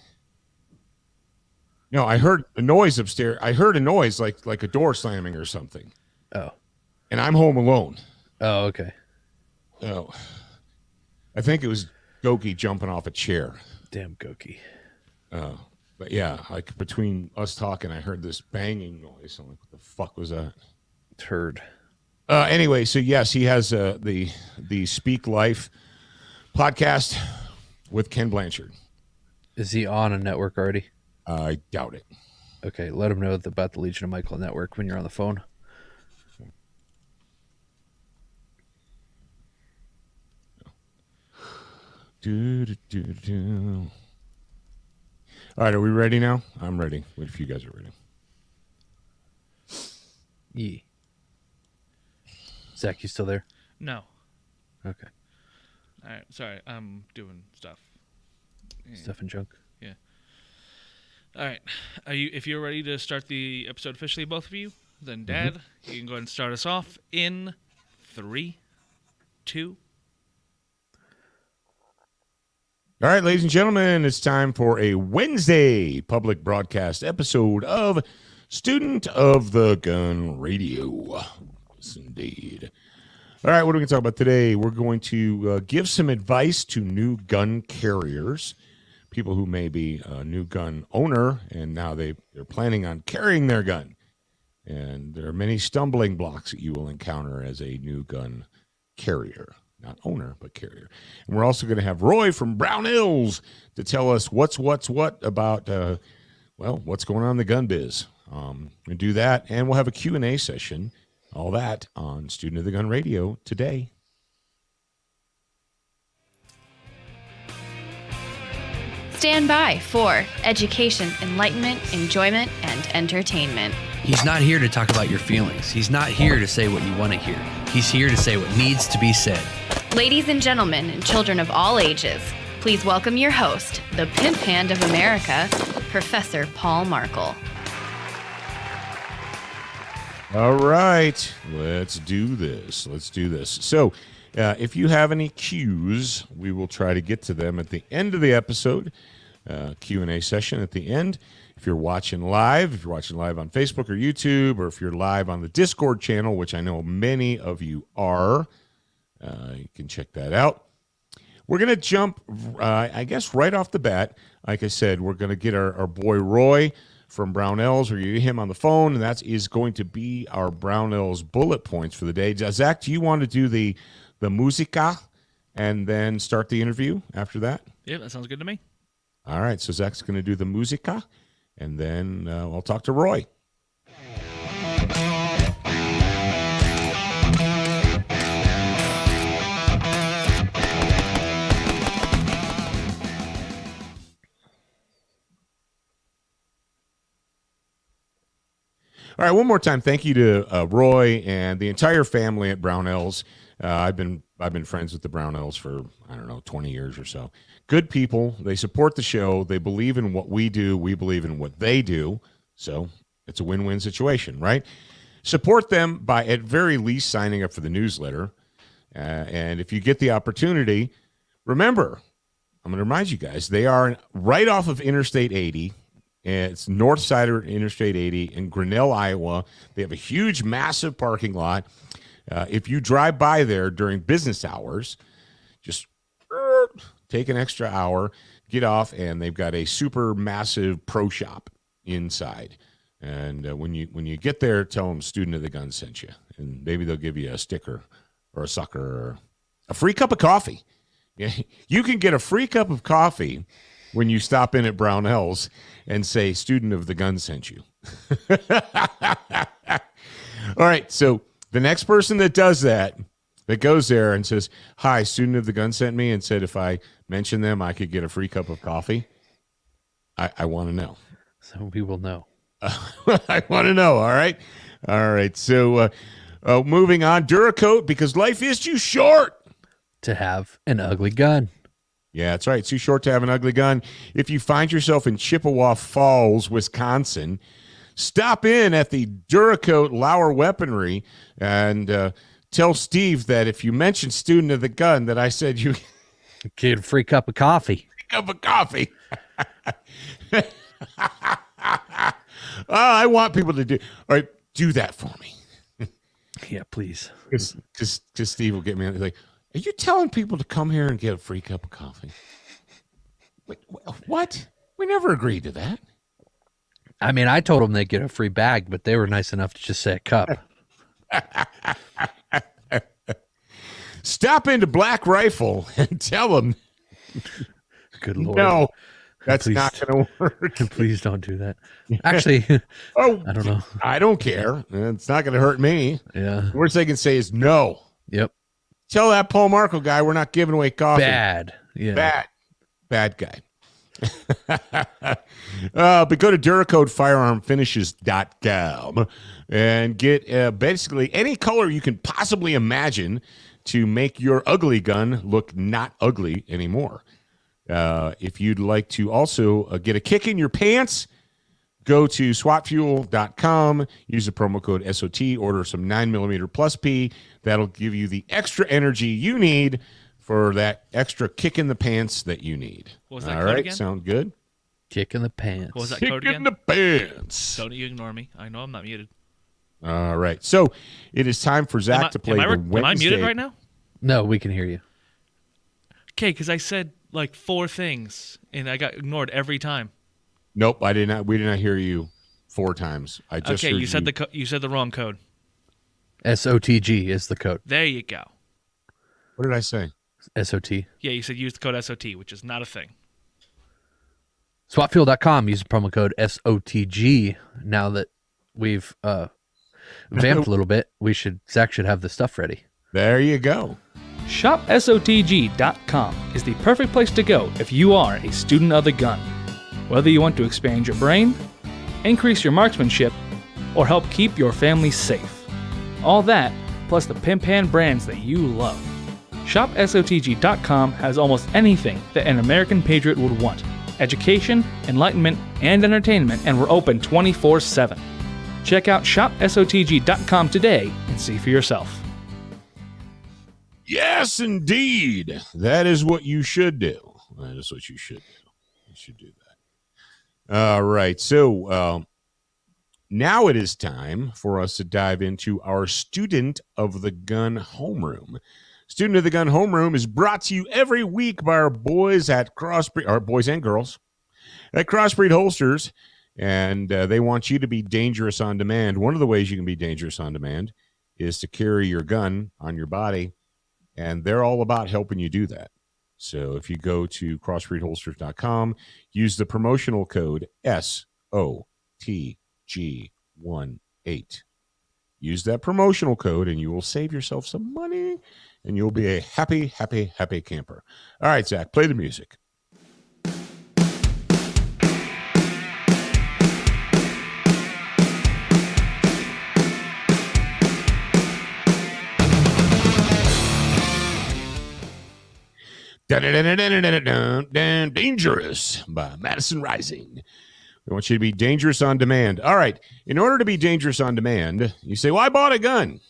No, I heard a noise upstairs. I heard a noise like a door slamming or something. Oh. And I'm home alone. Oh, okay. Oh. I think it was Goki jumping off a chair. Damn Goki. Oh. But yeah, like between us talking, I heard this banging noise. I'm like, what the fuck was that? Turd. Anyway, so yes, he has the Speak Life podcast with Ken Blanchard. Is he on a network already? I doubt it. Okay, let them know about the Legion of Michael network when you're on the phone. All right, are we ready now? I'm ready. What if you guys are ready? Yeah. Zach, you still there? No. Okay. All right. Sorry, I'm doing stuff. Stuff and junk. Yeah. All right. If you're ready to start the episode officially, both of you, then Dad, you can go ahead and start us off in 3, 2. All right, ladies and gentlemen, it's time for a Wednesday public broadcast episode of Student of the Gun Radio. Yes, indeed. All right, what are we going to talk about today? We're going to give some advice to new gun carriers, people who may be a new gun owner, and now they're planning on carrying their gun. And there are many stumbling blocks that you will encounter as a new gun carrier. Not owner, but carrier. And we're also going to have Roy from Brownells to tell us what's what about, what's going on in the gun biz. We'll do that, and we'll have a Q&A session, all that on Student of the Gun Radio today. Stand by for education, enlightenment, enjoyment, and entertainment. He's not here to talk about your feelings. He's not here to say what you want to hear. He's here to say what needs to be said. Ladies and gentlemen, and children of all ages, please welcome your host, the pimp hand of America, Professor Paul Markle. All right, let's do this. So, if you have any cues, we will try to get to them at the end of the episode. Q&A session at the end. If you're watching live on Facebook or YouTube, or if you're live on the Discord channel, which I know many of you are, you can check that out. We're going to jump, I guess, right off the bat. Like I said, we're going to get our boy Roy from Brownells. We're going to get him on the phone, and that is going to be our Brownells Bullet Points for the day. Zach, do you want to do the musica and then start the interview after that? Yeah, that sounds good to me. All right, so Zach's going to do the musica, and then I'll talk to Roy. All right, one more time, thank you to Roy and the entire family at Brownells. I've been friends with the Brownells for, 20 years or so. Good people. They support the show. They believe in what we do. We believe in what they do. So it's a win-win situation, right? Support them by, at very least, signing up for the newsletter. And if you get the opportunity, remember, I'm going to remind you guys, they are right off of Interstate 80. It's north side of Interstate 80 in Grinnell, Iowa. They have a huge, massive parking lot. If you drive by there during business hours, just take an extra hour, get off, and they've got a super massive pro shop inside. And when you get there, tell them Student of the Gun sent you, and maybe they'll give you a sticker or a sucker or a free cup of coffee. Yeah, you can get a free cup of coffee when you stop in at Brownells and say Student of the Gun sent you. All right, so the next person that does that goes there and says, hi, Student of the Gun sent me and said if I mention them, I could get a free cup of coffee. I want to know. So we will know. I want to know, all right? All right, so moving on, Duracoat, because life is too short to have an ugly gun. Yeah, that's right. It's too short to have an ugly gun. If you find yourself in Chippewa Falls, Wisconsin, stop in at the Duracoat Lauer Weaponry and tell Steve that if you mention Student of the Gun, that I said you get a free cup of coffee. Cup of coffee. I want people to do. All right, do that for me. Yeah, please. Because Steve will get me on. Like, are you telling people to come here and get a free cup of coffee? Wait, what? We never agreed to that. I mean, I told them they'd get a free bag, but they were nice enough to just say a cup. Stop into Black Rifle and tell them. Good Lord. No, That's Please. not going to work. Please don't do that. Actually, Oh, I don't know. I don't care. It's not going to hurt me. Yeah. The worst they can say is no. Yep. Tell that Paul Marco guy we're not giving away coffee. Bad. Yeah. Bad guy. But go to DuracodeFirearmFinishes.com and get basically any color you can possibly imagine to make your ugly gun look not ugly anymore. If you'd like to also get a kick in your pants, go to SWATfuel.com, use the promo code SOT, order some 9mm plus P. That'll give you the extra energy you need for that extra kick in the pants that you need. What was that All code right, again? sound good? Kick in the pants. What was that Kick code in again? the pants. Don't you ignore me. I know I'm not muted. All right, so it is time for Zach to play the Wednesday. Am I muted right now? No, we can hear you. Okay, because I said like 4 things, and I got ignored every time. Nope, I did not. We did not hear you 4 times. I just Okay, heard you said you said the wrong code. SOTG is the code. There you go. What did I say? SOT. Yeah, you said use the code SOT, which is not a thing. SWATfuel.com. Use the promo code SOTG. Now that we've vamped a little bit, Zach should have the stuff ready. There you go. ShopSOTG.com is the perfect place to go if you are a student of the gun. Whether you want to expand your brain, increase your marksmanship, or help keep your family safe. All that, plus the pimp hand brands that you love. ShopSOTG.com has almost anything that an American patriot would want. Education, enlightenment, and entertainment, and we're open 24/7. Check out ShopSOTG.com today and see for yourself. Yes, indeed. That is what you should do. That is what you should do. You should do that. All right. So now it is time for us to dive into our Student of the Gun Homeroom. Student of the Gun Homeroom is brought to you every week by our boys at CrossBreed, our boys and girls at CrossBreed Holsters, and they want you to be dangerous on demand. One of the ways you can be dangerous on demand is to carry your gun on your body, and they're all about helping you do that. So if you go to crossbreedholsters.com, use the promotional code SOTG18. Use that promotional code, and you will save yourself some money, and you'll be a happy, happy, happy camper. All right, Zach, play the music. Dangerous by Madison Rising. We want you to be dangerous on demand. All right. In order to be dangerous on demand, you say, well, I bought a gun.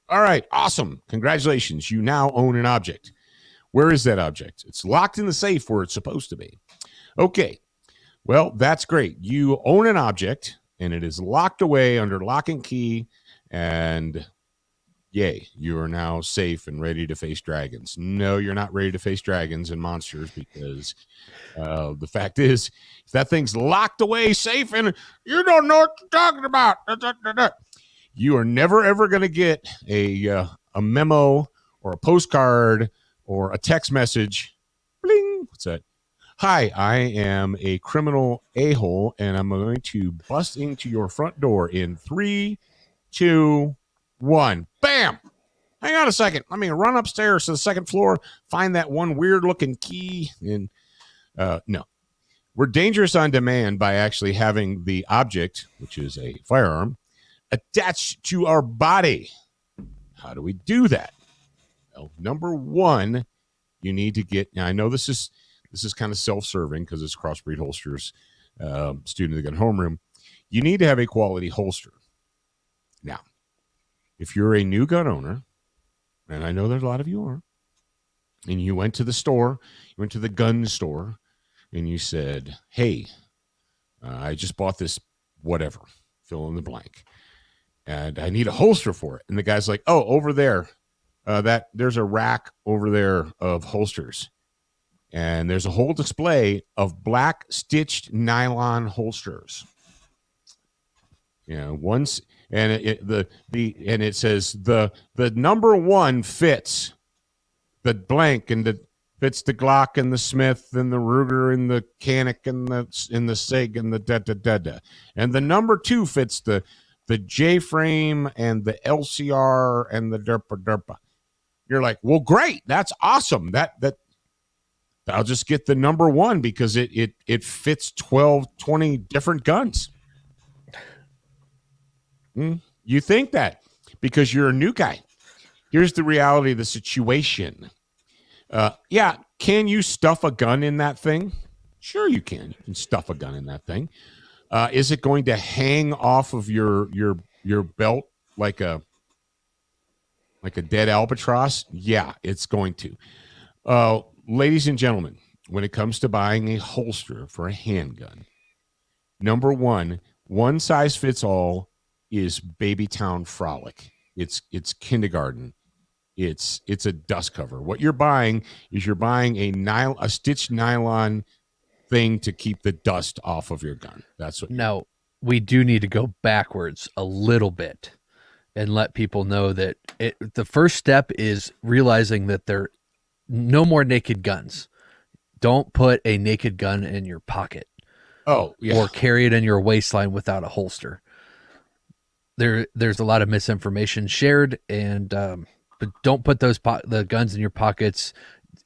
All right. Awesome. Congratulations. You now own an object. Where is that object? It's locked in the safe where it's supposed to be. Okay. Well, that's great. You own an object, and it is locked away under lock and key, and yay, you are now safe and ready to face dragons. No, you're not ready to face dragons and monsters, because the fact is, if that thing's locked away safe and you don't know what you're talking about, you are never, ever going to get a memo or a postcard or a text message. Bling. What's that? Hi, I am a criminal a-hole, and I'm going to bust into your front door in 3, 2, 1. Bam! Hang on a second. Let me run upstairs to the second floor, find that one weird-looking key, and no. We're dangerous on demand by actually having the object, which is a firearm, attached to our body. How do we do that? Well, number one, you need to get. Now, I know this is kind of self-serving because it's CrossBreed Holsters, Student of the Gun Homeroom. You need to have a quality holster. Now, if you're a new gun owner, and I know there's a lot of you are, and you went to the store, you went to the gun store, and you said, hey, I just bought this whatever, fill in the blank, and I need a holster for it. And the guy's like, oh, over there, there's a rack over there of holsters. And there's a whole display of black stitched nylon holsters. You know, once, and it says the number one fits the blank, and fits the Glock and the Smith and the Ruger and the Canic and the Sig and the da. And the number 2 fits the J-frame and the LCR and the derpa. You're like, well, great. That's awesome. That I'll just get the number 1 because it fits 12, 20 different guns. You think that because you're a new guy. Here's the reality of the situation. Can you stuff a gun in that thing? Sure you can. You can stuff a gun in that thing. Is it going to hang off of your belt like a dead albatross? Yeah, it's going to. Ladies and gentlemen, when it comes to buying a holster for a handgun, number 1, one size fits all is Babytown Frolic. It's kindergarten. It's a dust cover. What you're buying is a stitched nylon thing to keep the dust off of your gun. That's what. Now, we do need to go backwards a little bit and let people know that the first step is realizing that there are no more naked guns. Don't put a naked gun in your pocket. Oh, yeah. Or carry it in your waistline without a holster. There's a lot of misinformation shared, and but don't put the guns in your pockets.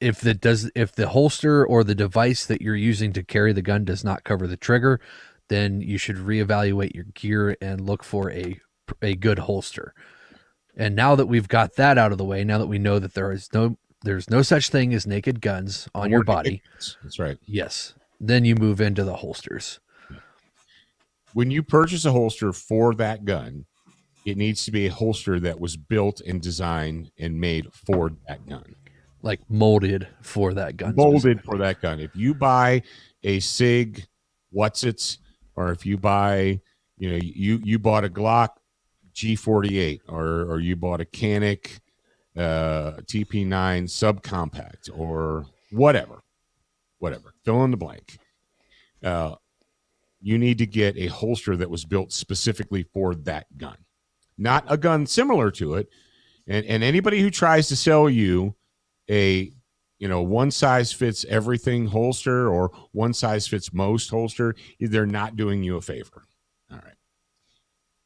If the holster or the device that you're using to carry the gun does not cover the trigger, then you should reevaluate your gear and look for a good holster. And now that we've got that out of the way, now that we know that there's no such thing as naked guns on your body. That's right. Yes. Then you move into the holsters. When you purchase a holster for that gun, it needs to be a holster that was built and designed and made for that gun. Like molded for that gun. Molded for that gun. If you buy a SIG, Whatsits, or if you buy, you bought a Glock G48, or you bought a Canic TP9 subcompact, or whatever, fill in the blank. You need to get a holster that was built specifically for that gun, not a gun similar to it. And anybody who tries to sell you a one size fits everything holster or one size fits most holster, they're not doing you a favor. All right.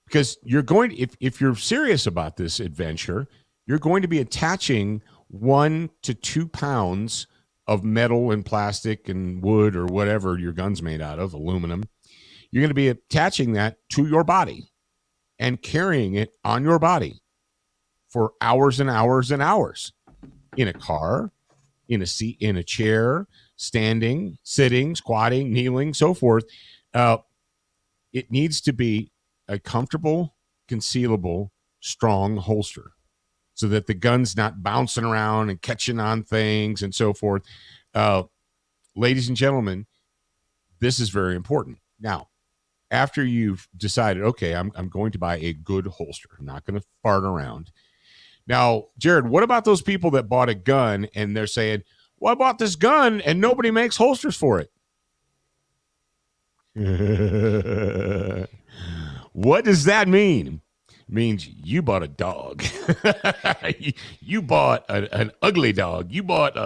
Because you're going, if you're serious about this adventure, you're going to be attaching 1 to 2 pounds of metal and plastic and wood or whatever your gun's made out of, aluminum. You're going to be attaching that to your body and carrying it on your body for hours and hours and hours in a car, in a seat, in a chair, standing, sitting, squatting, kneeling, so forth. It needs to be a comfortable, concealable, strong holster so that the gun's not bouncing around and catching on things and so forth. Ladies and gentlemen, this is very important. Now, after you've decided, okay, I'm going to buy a good holster, I'm not going to fart around. Now, Jared, what about those people that bought a gun and they're saying, well, I bought this gun and nobody makes holsters for it? What does that mean? It means you bought a dog. You bought an ugly dog. You bought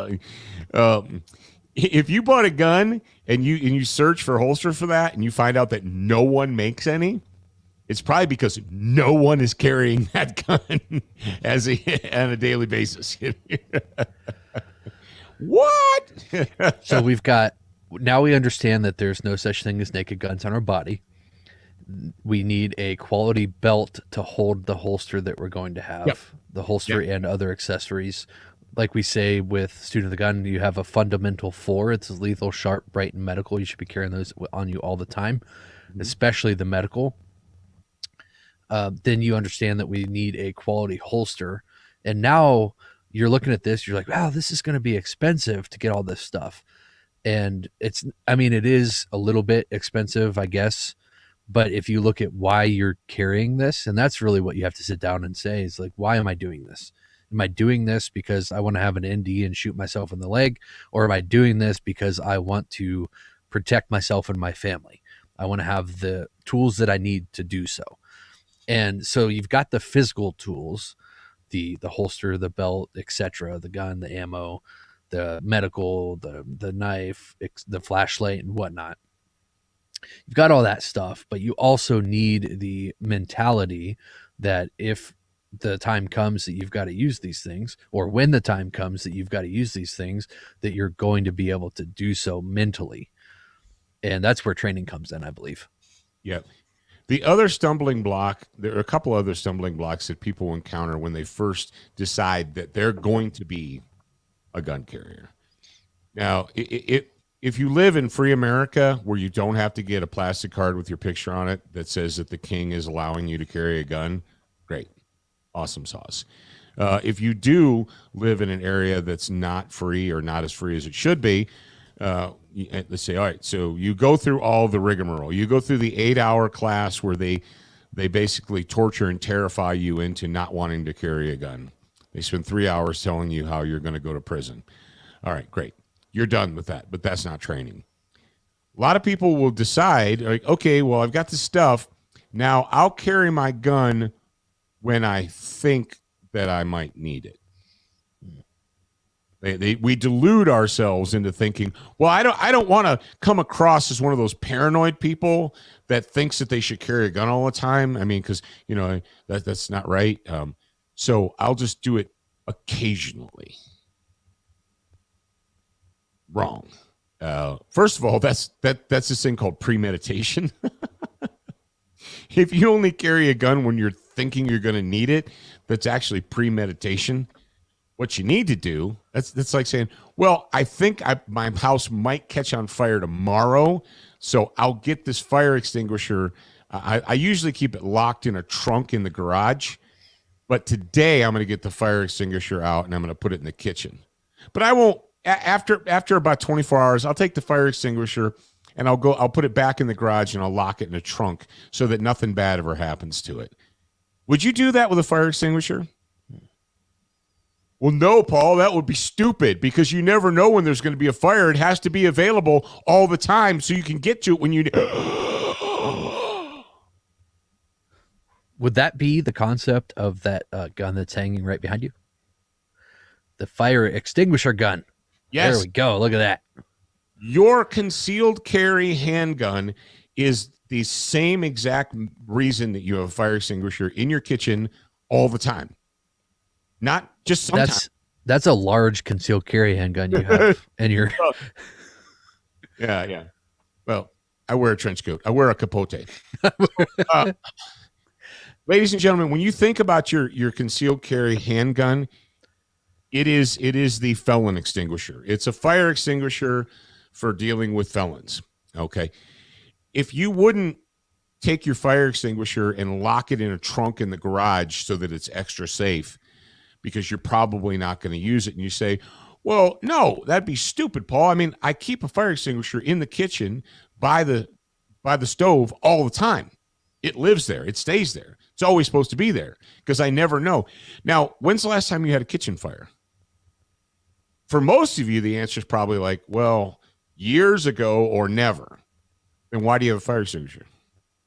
if you bought a gun and you search for holsters for that and you find out that no one makes any, it's probably because no one is carrying that gun on a daily basis. What? So now we understand that there's no such thing as naked guns on our body. We need a quality belt to hold the holster that we're going to have. Yep. The holster and other accessories. Like we say with Student of the Gun, you have a fundamental 4. It's lethal, sharp, bright, and medical. You should be carrying those on you all the time, especially the medical. Then you understand that we need a quality holster. And now you're looking at this, you're like, wow, this is going to be expensive to get all this stuff. And it is a little bit expensive, I guess. But if you look at why you're carrying this, and that's really what you have to sit down and say is like, why am I doing this? Am I doing this because I want to have an ND and shoot myself in the leg? Or am I doing this because I want to protect myself and my family? I want to have the tools that I need to do so. And so you've got the physical tools, the holster, the belt, etc., the gun, the ammo, the medical, the knife, the flashlight, and whatnot. You've got all that stuff, but you also need the mentality that if the time comes that you've got to use these things, or when the time comes that you've got to use these things, that you're going to be able to do so mentally. And that's where training comes in, I believe. Yeah. The other stumbling block, there are a couple other stumbling blocks that people encounter when they first decide that they're going to be a gun carrier. Now, if you live in free America where you don't have to get a plastic card with your picture on it that says that the king is allowing you to carry a gun, great. Awesome sauce. If you do live in an area that's not free or not as free as it should be, let's say, all right, so you go through all the rigmarole. You go through the 8-hour class where they basically torture and terrify you into not wanting to carry a gun. They spend 3 hours telling you how you're going to go to prison. All right, great. You're done with that, but that's not training. A lot of people will decide, like, okay, well, I've got this stuff. Now I'll carry my gun when I think that I might need it. We delude ourselves into thinking, well, I don't want to come across as one of those paranoid people that thinks that they should carry a gun all the time. I mean, because, you know, that's not right. So I'll just do it occasionally. Wrong. First of all, that's this thing called premeditation. If you only carry a gun when you're thinking you're going to need it, that's actually premeditation. What you need to do, that's like saying, well, I think my house might catch on fire tomorrow, so I'll get this fire extinguisher. I usually keep it locked in a trunk in the garage, but today I'm going to get the fire extinguisher out and I'm going to put it in the kitchen. But I won't. After about 24 hours, I'll take the fire extinguisher and I'll put it back in the garage and I'll lock it in a trunk so that nothing bad ever happens to it. Would you do that with a fire extinguisher? Well, no, Paul, that would be stupid because you never know when there's going to be a fire. It has to be available all the time so you can get to it when you need. Would that be the concept of that gun that's hanging right behind you? The fire extinguisher gun. Yes. There we go. Look at that. Your concealed carry handgun is the same exact reason that you have a fire extinguisher in your kitchen all the time. Not just sometimes. That's a large concealed carry handgun you have in your. Yeah. Well, I wear a trench coat. I wear a capote. Ladies and gentlemen, when you think about your concealed carry handgun, it is the felon extinguisher. It's a fire extinguisher for dealing with felons. Okay. If you wouldn't take your fire extinguisher and lock it in a trunk in the garage so that it's extra safe, because you're probably not going to use it, and you say, well, no, that'd be stupid, Paul. I mean, I keep a fire extinguisher in the kitchen by the stove all the time. It lives there. It stays there. It's always supposed to be there because I never know. Now, when's the last time you had a kitchen fire? For most of you, the answer is probably like, well, years ago or never. Then why do you have a fire extinguisher?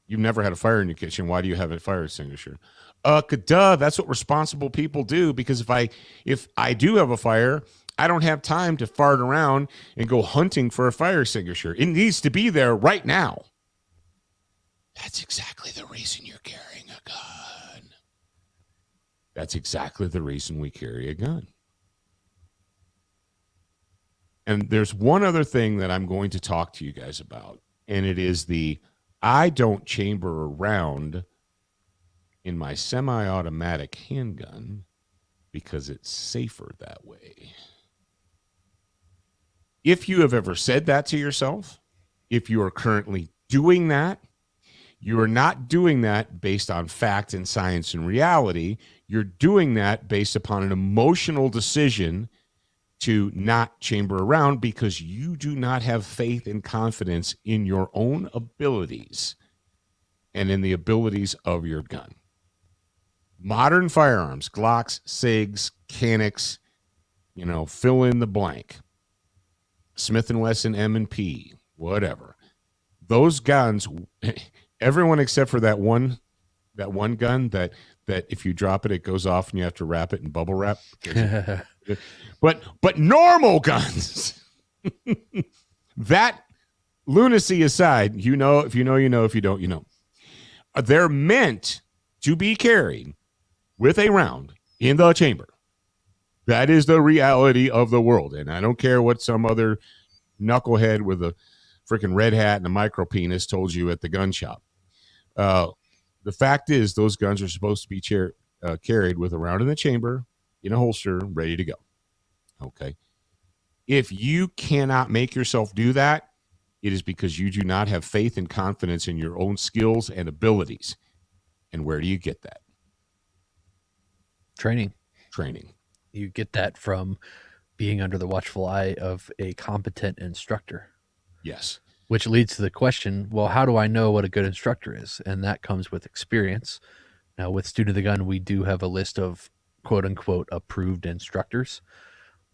You've never had a fire in your kitchen. Why do you have a fire extinguisher? Duh, that's what responsible people do, because if I do have a fire, I don't have time to fart around and go hunting for a fire extinguisher. It needs to be there right now. That's exactly the reason you're carrying a gun. That's exactly the reason we carry a gun. And there's one other thing that I'm going to talk to you guys about, and it is I don't chamber around in my semi-automatic handgun because it's safer that way. If you have ever said that to yourself, if you are currently doing that, you are not doing that based on fact and science and reality. You're doing that based upon an emotional decision to not chamber around because you do not have faith and confidence in your own abilities and in the abilities of your gun. Modern firearms, Glocks, SIGs, Canics, fill in the blank. Smith & Wesson, M&P, whatever. Those guns, everyone except for that one gun that if you drop it, it goes off and you have to wrap it in bubble wrap. But normal guns, that lunacy aside, you know, if you know, you know, if you don't, you know. They're meant to be carried with a round in the chamber. That is the reality of the world. And I don't care what some other knucklehead with a freaking red hat and a micro penis told you at the gun shop. The fact is, those guns are supposed to be carried with a round in the chamber, in a holster, ready to go. Okay. If you cannot make yourself do that, it is because you do not have faith and confidence in your own skills and abilities. And where do you get that? Training. You get that from being under the watchful eye of a competent instructor. Yes. Which leads to the question, well, how do I know what a good instructor is? And that comes with experience. Now, with Student of the Gun, we do have a list of quote-unquote approved instructors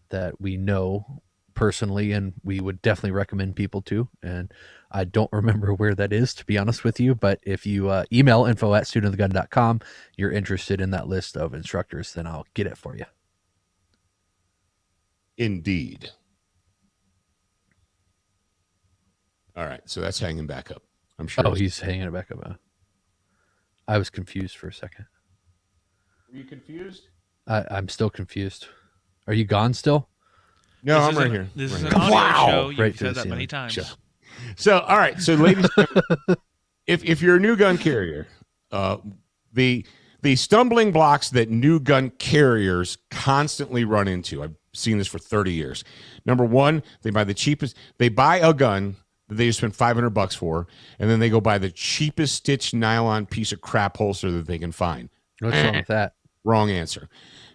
that we know personally, and we would definitely recommend people to. And I don't remember where that is, to be honest with you, but if you email info@studentofthegun.com, you're interested in that list of instructors, then I'll get it for you. Indeed. All right, so that's hanging back up. I'm sure. Oh, he's hanging it back up. I was confused for a second. Were you confused? I'm still confused. Are you gone still? No, I'm right here. This is right an here. audio show. Right You've through said the that many ceiling. times. Sure. So, all right. So, ladies, if you're a new gun carrier, the stumbling blocks that new gun carriers constantly run into, I've seen this for 30 years. Number one, they buy the cheapest. They buy a gun that they just spend $500 for, and then they go buy the cheapest stitched nylon piece of crap holster that they can find. What's wrong with that? Wrong answer.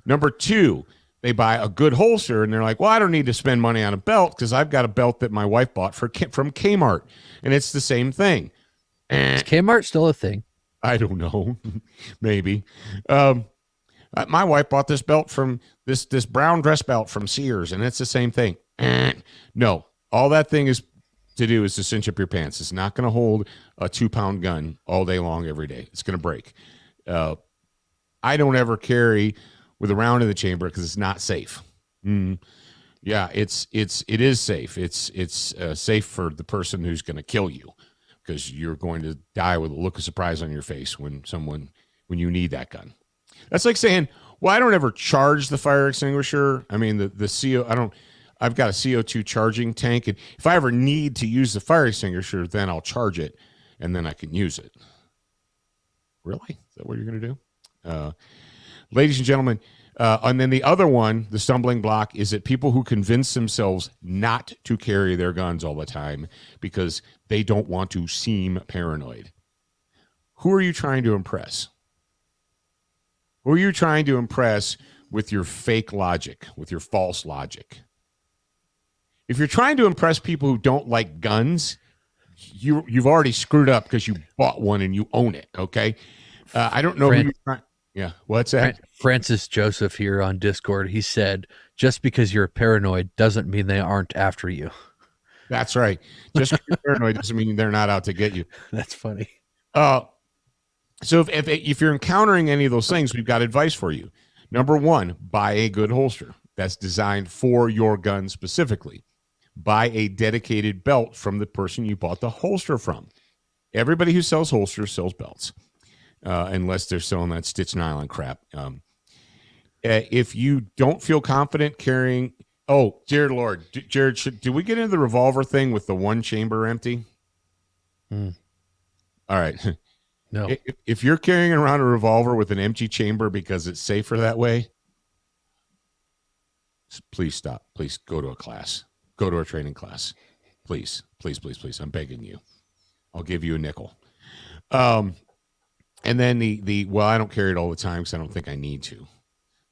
Number two, they buy a good holster, and they're like, well, I don't need to spend money on a belt because I've got a belt that my wife bought from Kmart, and it's the same thing. Is Kmart still a thing? I don't know. Maybe. My wife bought this belt from this brown dress belt from Sears, and it's the same thing. No. All that thing is to do is to cinch up your pants. It's not going to hold a 2-pound gun all day long every day. It's going to break. I don't ever carry with a round in the chamber because it's not safe. Yeah, it is safe. It's safe for the person who's going to kill you, because you're going to die with a look of surprise on your face when you need that gun. That's like saying, well, I don't ever charge the fire extinguisher. I mean, I've got a CO2 charging tank, and if I ever need to use the fire extinguisher, then I'll charge it, and then I can use it. Really? Is that what you're going to do? Ladies and gentlemen, and then the other one, the stumbling block, is that people who convince themselves not to carry their guns all the time because they don't want to seem paranoid. Who are you trying to impress? Who are you trying to impress with your fake logic, with your false logic? If you're trying to impress people who don't like guns, you've already screwed up because you bought one and you own it, okay? I don't know who you're trying. Yeah, what's that? Francis Joseph here on Discord, he said, just because you're paranoid doesn't mean they aren't after you. That's right. Just because you're paranoid doesn't mean they're not out to get you. That's funny. So if you're encountering any of those things, we've got advice for you. Number one, buy a good holster that's designed for your gun specifically. Buy a dedicated belt from the person you bought the holster from. Everybody who sells holsters sells belts. Unless they're selling that stitched nylon crap. If you don't feel confident carrying, dear Lord, Jared, did we get into the revolver thing with the one chamber empty? All right. No. If you're carrying around a revolver with an empty chamber because it's safer that way, please stop. Please go to a class. Go to a training class. Please, please, please, please. I'm begging you. I'll give you a nickel. And then well, I don't carry it all the time because I don't think I need to.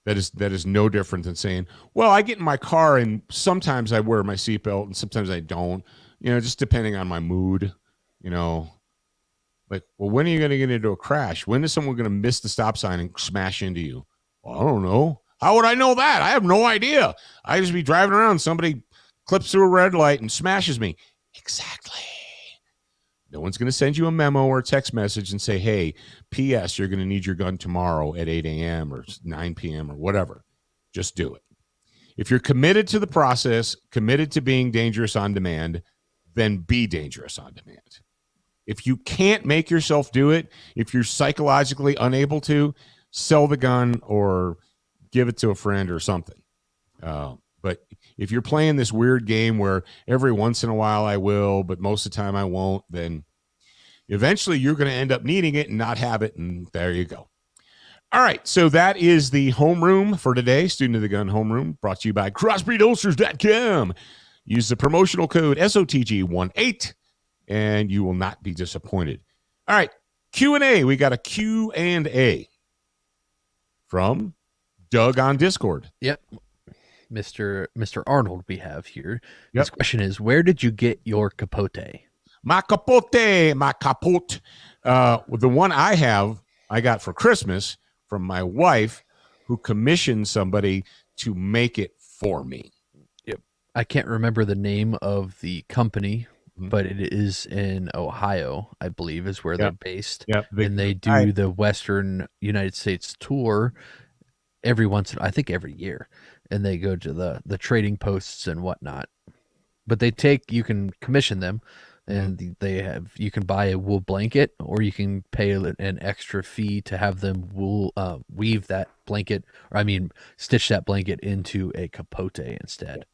That is no different than saying, well, I get in my car and sometimes I wear my seatbelt and sometimes I don't, just depending on my mood, Like, well, when are you going to get into a crash? When is someone going to miss the stop sign and smash into you? Well, I don't know. How would I know that? I have no idea. I just be driving around, somebody clips through a red light and smashes me. Exactly. No one's going to send you a memo or a text message and say, hey, P.S., you're going to need your gun tomorrow at 8 a.m. or 9 p.m. or whatever. Just do it. If you're committed to the process, committed to being dangerous on demand, then be dangerous on demand. If you can't make yourself do it, if you're psychologically unable to, sell the gun or give it to a friend or something. But if you're playing this weird game where every once in a while I will, but most of the time I won't, then eventually you're going to end up needing it and not have it, and there you go. All right, so that is the homeroom for today. Student of the Gun Homeroom, brought to you by CrossBreedHolsters.com. Use the promotional code SOTG18, and you will not be disappointed. All right, Q&A. We got a Q&A from Doug on Discord. Yep. Mr. Arnold we have here. Yep. His question is, where did you get your capote? My capote. The one I have, I got for Christmas from my wife, who commissioned somebody to make it for me. Yep. I can't remember the name of the company, but it is in Ohio, I believe, is where they're based. Yep. And they do the Western United States tour every year. And they go to the trading posts and whatnot. But you can commission them, and you can buy a wool blanket, or you can pay an extra fee to have them weave that blanket, stitch that blanket into a capote instead.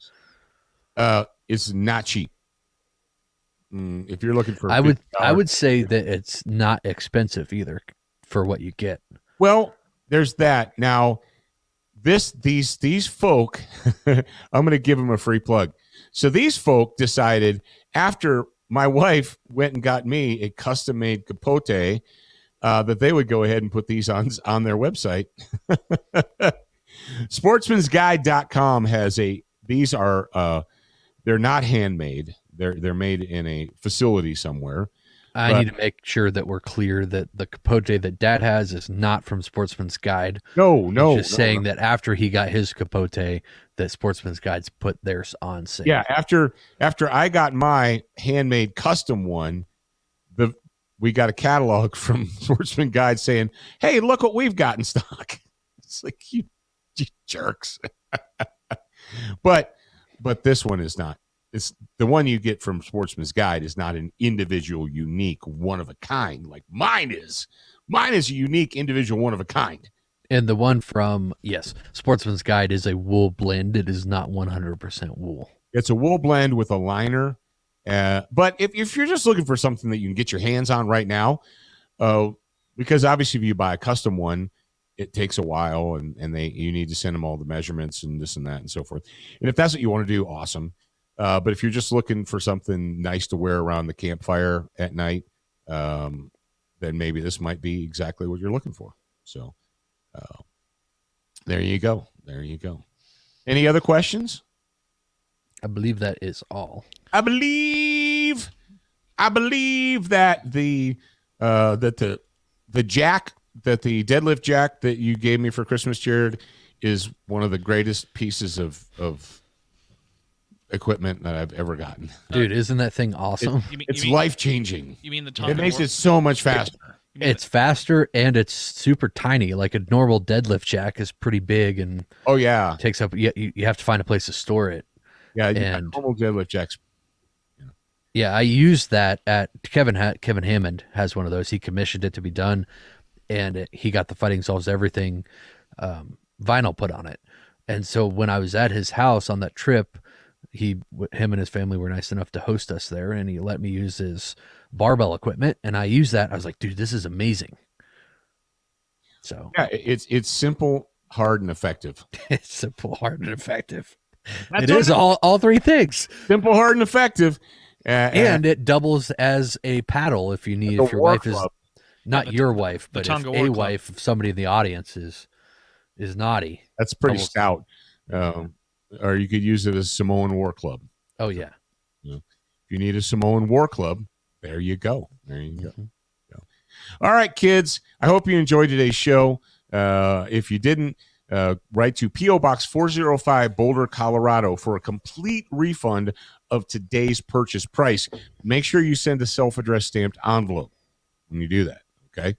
It's not cheap. If you're looking for, I would say that it's not expensive either for what you get. Well, there's that. Now, these folk, I'm going to give them a free plug. So these folk decided, after my wife went and got me a custom-made capote, that they would go ahead and put these on their website. Sportsmansguide.com has these are they're not handmade. They're made in a facility somewhere. I need to make sure that we're clear that the capote that Dad has is not from Sportsman's Guide. No. He's just saying that after he got his capote, that Sportsman's Guide's put theirs on sale. Yeah, after I got my handmade custom one, we got a catalog from Sportsman Guide saying, "Hey, look what we've got in stock." It's like, you jerks. But this one is not. It's the one you get from Sportsman's Guide is not an individual, unique, one of a kind like mine is. Mine is a unique, individual, one of a kind. And the one from, Sportsman's Guide is a wool blend. It is not 100% wool. It's a wool blend with a liner. But if you're just looking for something that you can get your hands on right now, because obviously if you buy a custom one, it takes a while, and you need to send them all the measurements and this and that and so forth. And if that's what you want to do, awesome. But if you're just looking for something nice to wear around the campfire at night, then maybe this might be exactly what you're looking for. So there you go. Any other questions? I believe that is all. I believe that the jack, that the deadlift jack that you gave me for Christmas, Jared, is one of the greatest pieces of equipment that I've ever gotten. Dude, isn't that thing awesome? It's life-changing. You mean the It Tonka makes it so much faster. It's faster, and it's super tiny. Like a normal deadlift jack is pretty big, and Oh yeah, takes up. You have to find a place to store it. yeah. And- Normal deadlift jacks. Yeah, I used that at Kevin Hammond has one of those. He commissioned it to be done, and he got the Fighting Solves Everything vinyl put on it. And so when I was at his house on that trip, him and his family were nice enough to host us there, and he let me use his barbell equipment, and I used that. I was like, dude, this is amazing. So Yeah, it's simple, hard, and effective. it's simple, hard, and effective. That's It is all three things. Simple, hard, and effective. And it doubles as a paddle if you need, The if your war wife is club. not your wife, but if Tonga War a Club. wife, if somebody in the audience is naughty. That's pretty Almost. stout. Or you could use it as Samoan War Club. Oh yeah. If you need a Samoan War Club, there you go. All right, kids. I hope you enjoyed today's show. If you didn't, write to P.O. Box 405, Boulder, Colorado for a complete refund of today's purchase price. Make sure you send a self-addressed stamped envelope when you do that, okay?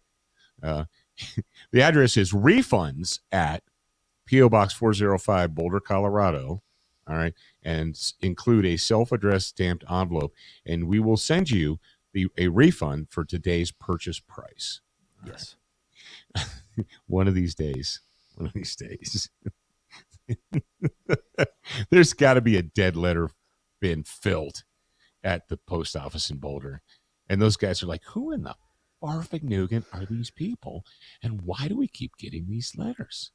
The address is refunds at P.O. Box 405, Boulder, Colorado. All right. And include a self-addressed stamped envelope, and we will send you a refund for today's purchase price. Yes. One of these days. There's got to be a dead letter bin filled at the post office in Boulder. And those guys are like, who in the Barfignugan are these people? And why do we keep getting these letters?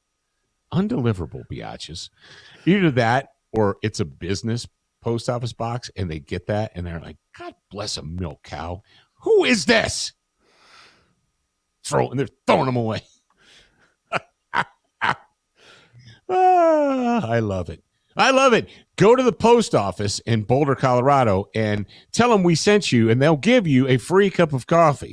Undeliverable, biatches. Either that or it's a business post office box and they get that and they're like, God bless a milk cow. Who is this? And they're throwing them away. I love it. I love it. Go to the post office in Boulder, Colorado, and tell them we sent you, and they'll give you a free cup of coffee.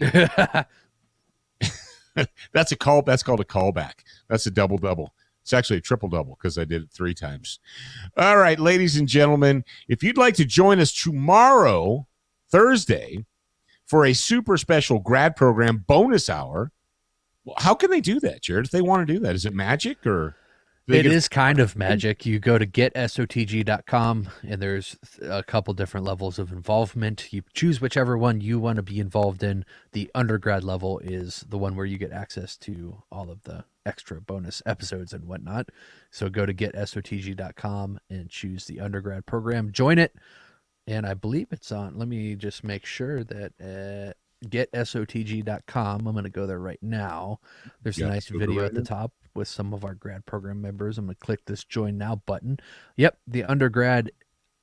That's called a callback. That's a double-double. It's actually a triple-double because I did it 3 times. All right, ladies and gentlemen, if you'd like to join us tomorrow, Thursday, for a super special grad program bonus hour, well, how can they do that, Jared, if they want to do that? Is it magic or... It is kind of magic. You go to getsotg.com, and there's a couple different levels of involvement. You choose whichever one you want to be involved in. The undergrad level is the one where you get access to all of the extra bonus episodes and whatnot. So go to getsotg.com and choose the undergrad program. Join it. And I believe it's on. Let me just make sure that getsotg.com. I'm going to go there right now. There's a nice video at the top with some of our grad program members. I'm going to click this join now button. Yep, the undergrad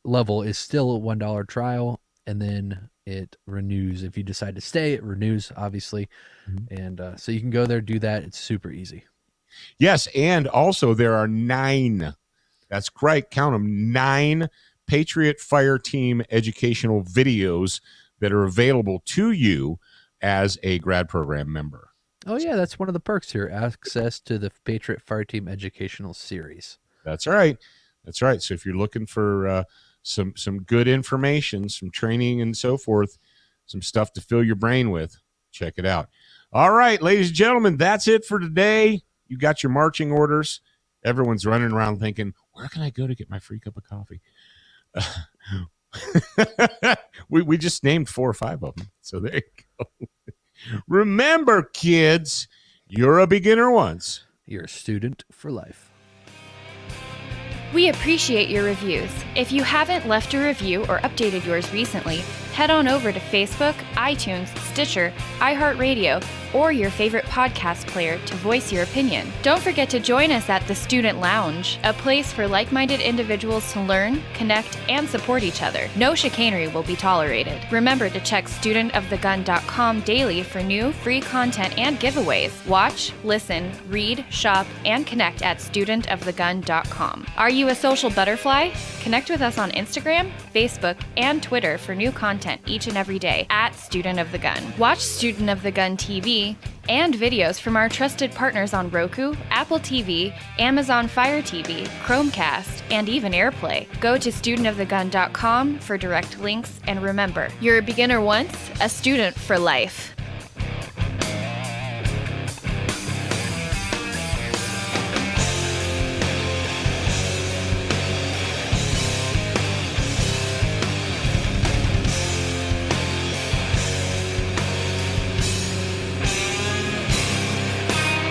level is still a $1 trial, and then it renews. If you decide to stay, it renews, obviously. And so you can go there, do that. It's super easy. Yes, and also there are 9, that's right, count them, 9 Patriot Fire Team educational videos that are available to you as a grad program member. Oh, yeah, that's one of the perks here, access to the Patriot Fire Team Educational Series. That's right. That's right. So if you're looking for some good information, some training and so forth, some stuff to fill your brain with, check it out. All right, ladies and gentlemen, that's it for today. You got your marching orders. Everyone's running around thinking, where can I go to get my free cup of coffee? We just named 4 or 5 of them. So there you go. Remember, kids, you're a beginner once. You're a student for life. We appreciate your reviews. If you haven't left a review or updated yours recently, head on over to Facebook, iTunes, Stitcher, iHeartRadio, or your favorite podcast player to voice your opinion. Don't forget to join us at the Student Lounge, a place for like-minded individuals to learn, connect, and support each other. No chicanery will be tolerated. Remember to check studentofthegun.com daily for new, free content and giveaways. Watch, listen, read, shop, and connect at studentofthegun.com. Are you a social butterfly? Connect with us on Instagram, Facebook, and Twitter for new content each and every day at Student of the Gun. Watch Student of the Gun TV and videos from our trusted partners on Roku, Apple TV, Amazon Fire TV, Chromecast, and even AirPlay. Go to studentofthegun.com for direct links, and remember, you're a beginner once, a student for life.